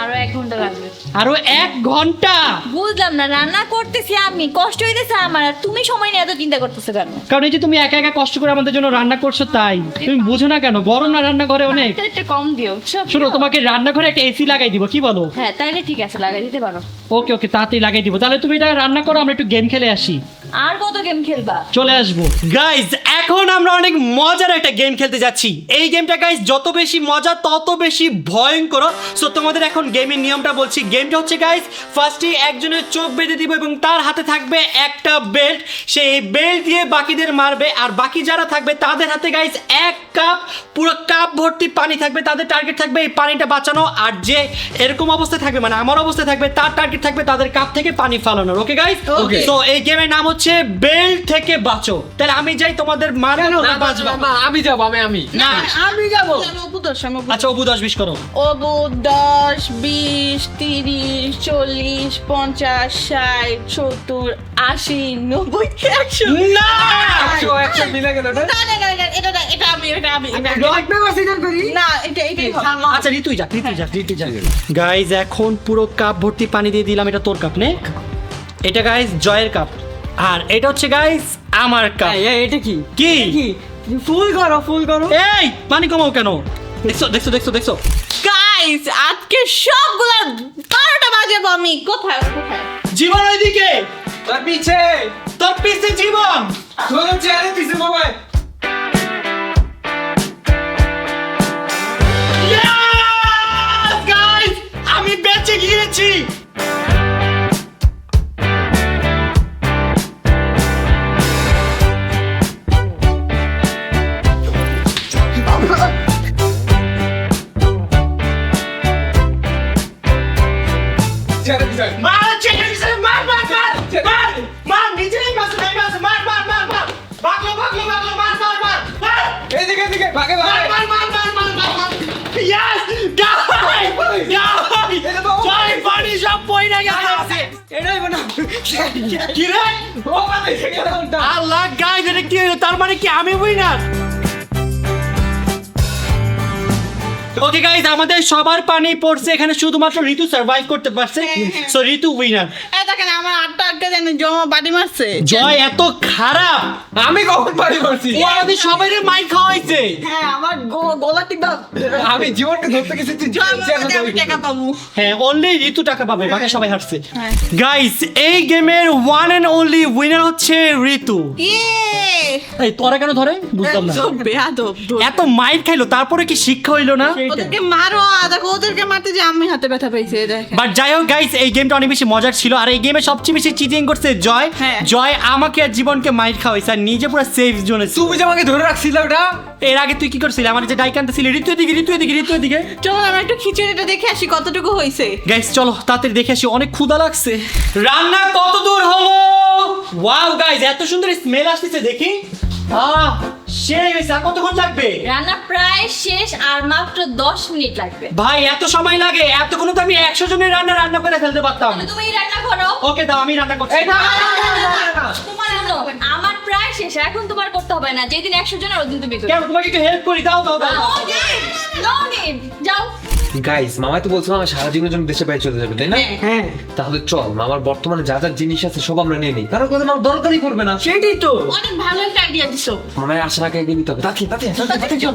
আরো 1 ঘন্টা লাগবে। আরো 1 ঘন্টা? বুঝলাম না, রান্না করতেছি আমি, কষ্ট হইতেছে আমার, আর তুমি সময় নিয়ে এত চিন্তা করতেছো কেন? কারণ এই যে তুমি একা একা কষ্ট করে আমাদের জন্য রান্না করছো, তাই তুমি বুঝো না কেন? গরম না রান্নাঘরে অনেক? এটা একটু কম দিও। শোনো, তোমাকে রান্নাঘরে একটা এসি লাগাই দিব, কি বলো? হ্যাঁ তাইলে ঠিক আছে, লাগাই দিতে পারো। ওকে তাড়াতাড়ি লাগাই দিব। তাহলে তুমি এটা রান্না করো, আমরা একটু গেম খেলে আসি। আর কত গেম খেলবা? চলে আসবো। গাইজ এখন আমরা অনেক মজার একটা গেম খেলতে যাচ্ছি। এই গেমটা গাইজ যত বেশি মজা তত বেশি ভয়ঙ্কর। সো তোমাদের এখন গেমের নিয়মটা বলছি। গেমটা হচ্ছে গাইজ, ফার্স্টে একজনের চোখ বেঁধে দিব এবং তার হাতে থাকবে একটা বেল্ট। সেই বেল্ট দিয়ে বাকিদের মারবে, আর বাকি যারা থাকবে তাদের হাতে গাইজ 1 কাপ, পুরো কাপ ভর্তি পানি থাকবে। তাদের টার্গেট থাকবে এই পানিটা বাঁচানো, আর যে এরকম অবস্থায় থাকবে, মানে আমার অবস্থায় থাকবে, তার টার্গেট থাকবে তাদের কাপ থেকে পানি ফালানোর। Okay guys? Okay. সো এই গেমের নাম হচ্ছে বেল্ট থেকে বাঁচো। তাহলে আমি যাই, তোমাদের মারবো না বাঁচবা? না, আমি যাব, আমি না আমি যাবো। আচ্ছা অবু 10 20 করো। অবু 10 20 30 40 50 60 70 80 90 100। না 100 মিলে গেল না? না এটা আমি রক পেপার সিজার করি। না এটাই হবে। আচ্ছা ঋতুই যা। গাইজ এখন পুরো কাপ ভর্তি পানি দিয়ে দিলাম। এটা তোর কাপ নে। এটা গাইজ জয়ের কাপ, আর এটা হচ্ছে গাইজ আমার কাপ। এটা কি কি কি ফুল করো। এই পানি কমাও কেন? দেখছো গাইস আজকে সবগুলা 12টা বাজাবো আমি। কোথায় জীবন ওইদিকে, তার পিছে তোর পিছে জীবন। তোর চেয়ারে পিছে বাবা। গাইজ আমি বেঁচে গিয়েছি। চেয়ারে পিছে। মার চেয়ে গেছে, মার নিজেই মার ভাগলো মার। এদিকে ভাগে। Yes! জয় পানি সব পয়রা গেছে। এটাই বানা। কি রে? ও মানে সেখানে আল্লাহ গাইস, এটা কি হলো? তার মানে কি আমি উইনার? ওকে গাইস, আমাদের সবার পানি পড়ছে, এখানে শুধুমাত্র ঋতু সার্ভাইভ করতে পারছে। সো ঋতু উইনার। এই দেখেন আমার 8টা জানি জমা বাড়ি মারছে। জয় এত খারাপ, আমি কখন পারি করছি? ও আমাদের সবাইকে মাইর খাওয়াইছে। হ্যাঁ আমার গলা ঠিক দাও। আমি জীবনকে ধরতে গেছি, তুই আমি টাকা পাবো। হ্যাঁ অনলি ঋতু টাকা পাবে, বাকি সবাই হারছে। গাইস এই গেমের ওয়ান এন্ড অনলি উইনার হচ্ছে ঋতু। এই তোরা কেন ধরে বুঝলাম না। সব বেয়াদব। এত মাইর খাইলো তারপরে কি শিক্ষা হইলো না? ওদেরকে মারো, দেখো ওদেরকে মারতে যে আমি হাতে ব্যথা পাইছে দেখেন। বাট যাই হোক গাইস, এই গেমটা অনেক বেশি মজার ছিল। আর এই গেমে সবচেয়ে বেশি চিটিং করছে জয়। হ্যাঁ। জয় আমাকে আর জীবনকে মাইর খাওয়াইছে, আর নিজে পুরো সেফ জোনে। তুমি যে আমাকে ধরে রাখছিলে ওটা। এর আগে তুই কি করছিলি? আমার যে ডাইকানটা ছিল ঋতু এদিকে। চলো আমরা একটু খিচুড়িটা দেখে আসি কতটুকু হয়েছে। গাইস চলো তাড়াতাড়ি দেখে আসি, অনেক ক্ষুধা লাগছে। রান্না কত দূর হলো? ওয়াও গাইস, এত সুন্দর স্মেল আসতেছে দেখি। সেই হয়েছে। আর কতক্ষণ লাগবে? রান্না প্রায় শেষ, আর মাত্র 10 মিনিট লাগবে। ভাই এত সময় লাগে? এতক্ষণ তো আমি 100 জনের রান্না করে ফেলতে পারতাম। তুমি রান্না করো। ওকে দাও, আমি রান্না করছি। তোমার শোনো, আমার প্রায় শেষ, এখন তোমার করতে হবে না। যেদিন 100 জন ওই দিন তুমি করো। কেন তোমাকে একটু হেল্প করি? দাও। No need, যাও। গাইস মামা তো বলছিল আমার সারা জীবনের জন্য দেশে বাইরে চলে যাবে, তাই না? হ্যাঁ তাহলে চল মামার বর্তমানে যা যা জিনিস আছে সব আমরা নিয়ে নিই, কারণ কোনো আমার দরকারই পড়বে না। সেটাই তো। অনেক ভালো একটা আইডিয়া দিছো। মামায় আসার আগে এগিয়ে নিতে হবে। তাতে চল।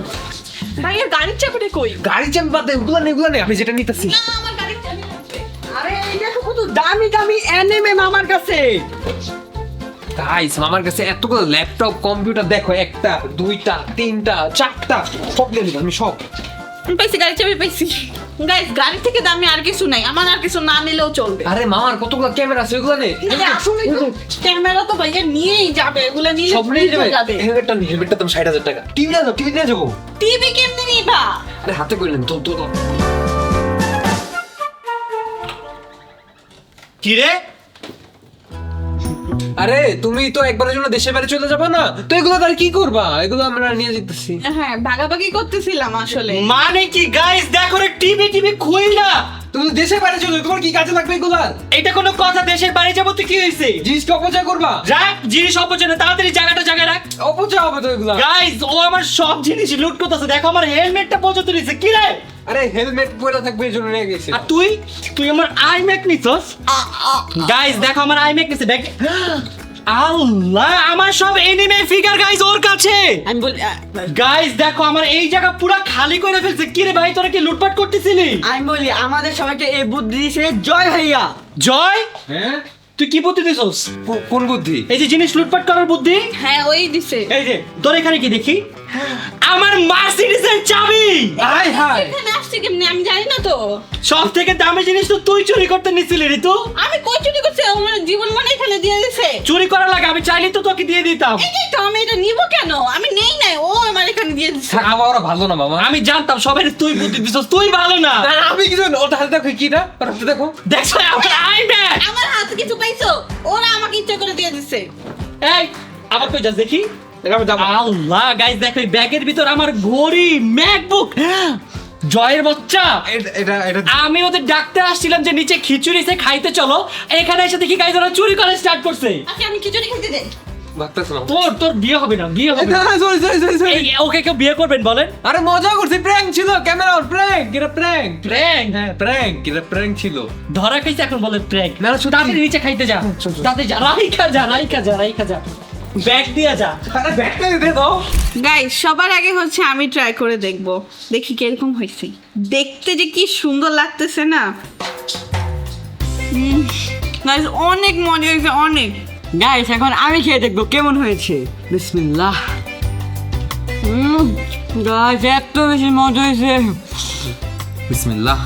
ভাইয়ের গাড়ির চাবিটা কই? গাড়ি চাবি বাদ দে, ওগুলো নেই, আমি যেটা নিতেছি। না আমার গাড়ির চাবি আছে। আরে এইটা তো কত দামি দামি অ্যানিমে মামার কাছে। গাইস মামার কাছে এতগুলো ল্যাপটপ কম্পিউটার দেখো, একটা দুইটা তিনটা চারটা সব নিয়ে নিবো আমি সব। আমি পাইছি, গাড়ি চাবি পাইছি। গাইস গাড়ি থেকে দামি আর কিছু নাই, আমার আর কিছু না নিলেও চলবে। আরে মামার কতগুলো ক্যামেরা আছে ওগুলো নে। আসলে ক্যামেরা তো ভাইয়া নিয়েই যাবে, এগুলো নিয়ে সব নিয়ে যাবে। হেলমেটটা তুমি 60,000 টাকা। টিভি না টিভি নিয়ে যাবো। টিভি কেমনে নিবা? আরে হাতে কইলেন তো তো তো। কি রে আরে তুমি তো একবারের জন্য দেশের বাইরে চলে যাবে না, তো এগুলো তার কি করবা? এগুলো আমরা নিয়ে যেতেছি। হ্যাঁ ভাগাভাগি করতেছিলাম আসলে। মানে কি গাইস, দেখো রে টিভি টিভি খুই না। তুমি তো দেশের বাইরে চলে, তোমার কি কাজে লাগবে এগুলো? এটা কোনো কথা? দেশের বাড়ি যাবো তো কি হয়েছে? জিনিসটা অপচয় করবা? রাখ জিনিস অপচয় না, তাড়াতাড়ি জায়গাটা জায়গায় রাখ। অপচয় হবে তো এগুলো। গাইস ও আমার সব জিনিস লুট করতেছে, দেখো আমার হেলমেটটা পর্যন্ত নিছে। কি রে? আরে হেলমেট পরে থাকবে এই জন্য নিয়ে গেছে। আর তুই তুই আমার আইম্যাক নিছস। গাইস দেখো আমার আইম্যাক নিছে, দেখ। আল্লাহ, আমার সব এনিমে ফিগার গাইস ওর কাছে। আমি বলি গাইস দেখো আমার এই জায়গা পুরো খালি করে ফেলছে। কি রে ভাই, তোরা কি লুটপাট করতেছিলি? আমি বলি আমাদের সবাইকে এই বুদ্ধি দিয়েছে জয় ভাইয়া। জয়, হ্যাঁ তুই কি বুদ্ধি দিছস? কোন বুদ্ধি? এই যে জিনিস লুটপাট করার বুদ্ধি। হ্যাঁ ওই দিছে। এই যে তোর এখানে কি দেখি, আমার মার্সিডিজের চাবি। হাই হাই, এখানে আসছে কেমনে আমি জানি না তো। সব থেকে দামি জিনিস তো তুই চুরি করতে নিছিলি রে। তো আমি কই চুরি করছি? আমার জীবন মানে এখানে দিয়ে দিছে। চুরি করা লাগে, আমি চাইলে তো তোকে দিয়ে দিতাম। এই তো আমি এটা নিব কেন? আমি নেই নাই, ও আমার এখানে দিয়ে দিছে। আমার ওরা ভালো না মামা। আমি জানতাম সবাই তুই বুদ্ধি দিছস, তুই ভালো না। না, না, আমি কিছু ওটা হাতে দেখো কি না, ওটা হাতে দেখো। দেখছো আমার আইম্যাক। আমার হাতে কিছু পাইছো? ওরা আমাকে ইচ্ছা করে দিয়ে দিছে। এই আবার কই যাস দেখি। আমি যাবো। আল্লাহ গাইস দেখো এই ব্যাগের ভিতর আমার ঘড়ি, ম্যাকবুক। জয়ের বাচ্চা, এটা এটা আমি ওদের ডাকতে আসছিলাম যে নিচে খিচুড়ি সে খাইতে চলো, এখানে এসে দেখি গাইস ওরা চুরি করে স্টার্ট করছে। আচ্ছা আমি খিচুড়ি খেতে দেই। ভাবতেছ না? তোর বিয়ে হবে না, বিয়ে হবে না। না, সরি সরি সরি সরি। এই ওকে কেউ বিয়ে করবেন বলেন? আরে মজা করছি, প্র্যাঙ্ক ছিল, ক্যামেরা অন, প্র্যাঙ্ক, এটা প্র্যাঙ্ক। প্র্যাঙ্ক? হ্যাঁ প্র্যাঙ্ক, এটা প্র্যাঙ্ক ছিল। ধরা খাইছে এখন বলে প্র্যাঙ্ক। না, সত্যি। তাড়াতাড়ি নিচে খাইতে যা, তাড়াতাড়ি যা, রাইখা যা, ব্যাগ দিয়া যা। আরে ব্যাগটা দে দাও। গাইস সবার আগে হচ্ছে আমি ট্রাই করে দেখব, দেখি কিরকম হয়েছে। দেখতে যে কি সুন্দর লাগতেছে না। গাইস অনেক মজা হয়েছে, অনেক। গাইস এখন আমি খেয়ে দেখবো কেমন হয়েছে। বিসমিল্লাহ। গাইস এত বেশি মজা হয়েছে। বিসমিল্লাহ।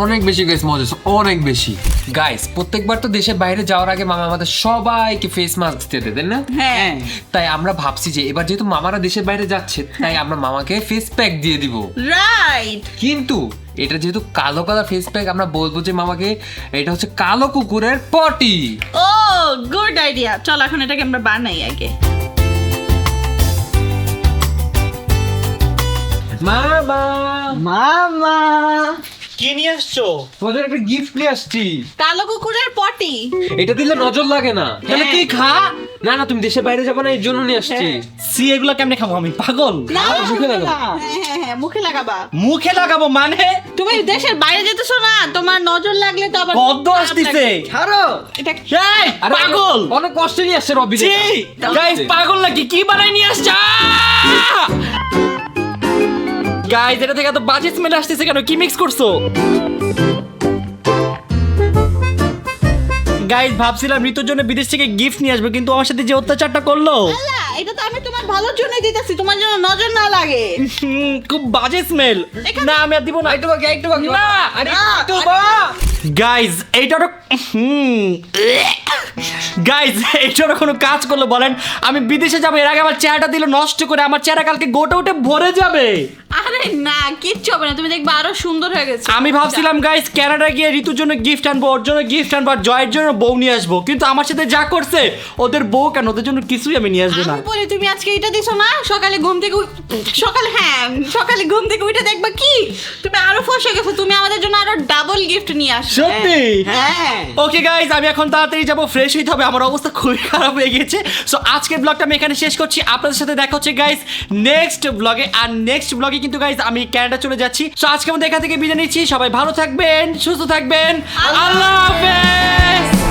অনেক বেশি গাইস মজা হয়েছে, অনেক বেশি। গাইস প্রত্যেকবার তো দেশের বাইরে যাওয়ার আগে মামা আমাদের সবাইকে ফেস মাস্ক দিয়ে দেয়, তাই না? হ্যাঁ তাই আমরা ভাবছি যে এবার যেহেতু মামারা দেশের বাইরে যাচ্ছে, তাই আমরা মামাকে ফেস প্যাক দিয়ে দিব। রাইট। কিন্তু এটা যেহেতু কালো কালার ফেস প্যাক, আমরা বলবো যে মামাকে এটা হচ্ছে কালো কুকুরের পটি। ও গুড আইডিয়া। চল এখন এটাকে আমরা বানাই আগে। মামা, মামা কি নিয়ে আসছো? তোমাদের একটা গিফট নিয়ে আসছি। কালো কুকুরের পটি। এটা দিলে নজর লাগে না। তাহলে তুই খা। না না, তুমি দেশের বাইরে যাবে না, এই জন্য নিয়ে আসছি। সি এগুলো কেমনে খাবো আমি, পাগল? না মুখে লাগাও। হ্যাঁ মুখে লাগাবা। মুখে লাগাবো মানে? তুমি দেশের বাইরে যেতেছো না, তোমার নজর লাগলে তো আবার গদ্ধ আসতেছে। ছাড়ো। এটা এই আরে, পাগল, অনেক কষ্ট নিয়ে আসছে রবি। ছি গাইস, পাগল নাকি? কি বানাই নিয়ে আসছে? গাইস এটা থেকে এত বাজে স্মেল আসতেছে কেন? কি মিক্স করছো? গাইস ভাবছিলাম ঋতুর জন্য বিদেশ থেকে গিফট নিয়ে আসবো, কিন্তু আমার সাথে যে অত্যাচারটা করলো, না, এটা তো আমি তোমার ভালোর জন্য দিতেছি, তোমার জন্য নজর না লাগে। খুব বাজে স্মেল। না আমি আর দিব না। একটু বাকি, একটু বাকি। না, আরে না, একটু বা। গাইজ এইটারও গাইজ এইটারও কোনো কাজ করলো বলেন? আমি বিদেশে যাবো, এর আগে আমার চেহারাটা দিল নষ্ট করে, আমার চেহারা কালকে গোটে উঠে ভরে যাবে। আরে না, কিচ্ছু হবে না, তুমি দেখবে আরো সুন্দর হয়ে গেছে। আমি ভাবছিলাম গাইজ কানাডা গিয়ে ঋতুর জন্য গিফট আনবো, ওর জন্য গিফট আনবো, আর জয়ের জন্য বউ নিয়ে আসবো, কিন্তু আমার সাথে যা করছে, ওদের বউ কেন, ওদের জন্য কিছুই আমি নিয়ে আসবো না। আমি বলি তুমি আজকে এটা দিছো না, সকালে ঘুম থেকে সকালে ঘুম থেকে উঠে দেখবা কি তুমি আরো ফসে গেছো, তুমি আমাদের জন্য আরো ডাবল গিফট নিয়ে আসো। সত্যি? হ্যাঁ ওকে গাইজ আমি এখন তাড়াতাড়ি যাবো, ফ্রেশ হইতে হবে, আমার অবস্থা খুবই খারাপ হয়ে গেছে। সো আজকের ব্লগটা আমি এখানে শেষ করছি, আপনাদের সাথে দেখা হচ্ছে গাইজ নেক্সট ব্লগে। আর নেক্সট ব্লগে কিন্তু গাইজ আমি কানাডা চলে যাচ্ছি। সো আজকে আমাদের এখান থেকে বিদায় নিচ্ছি, সবাই ভালো থাকবেন, সুস্থ থাকবেন, আল্লাহ হাফেজ।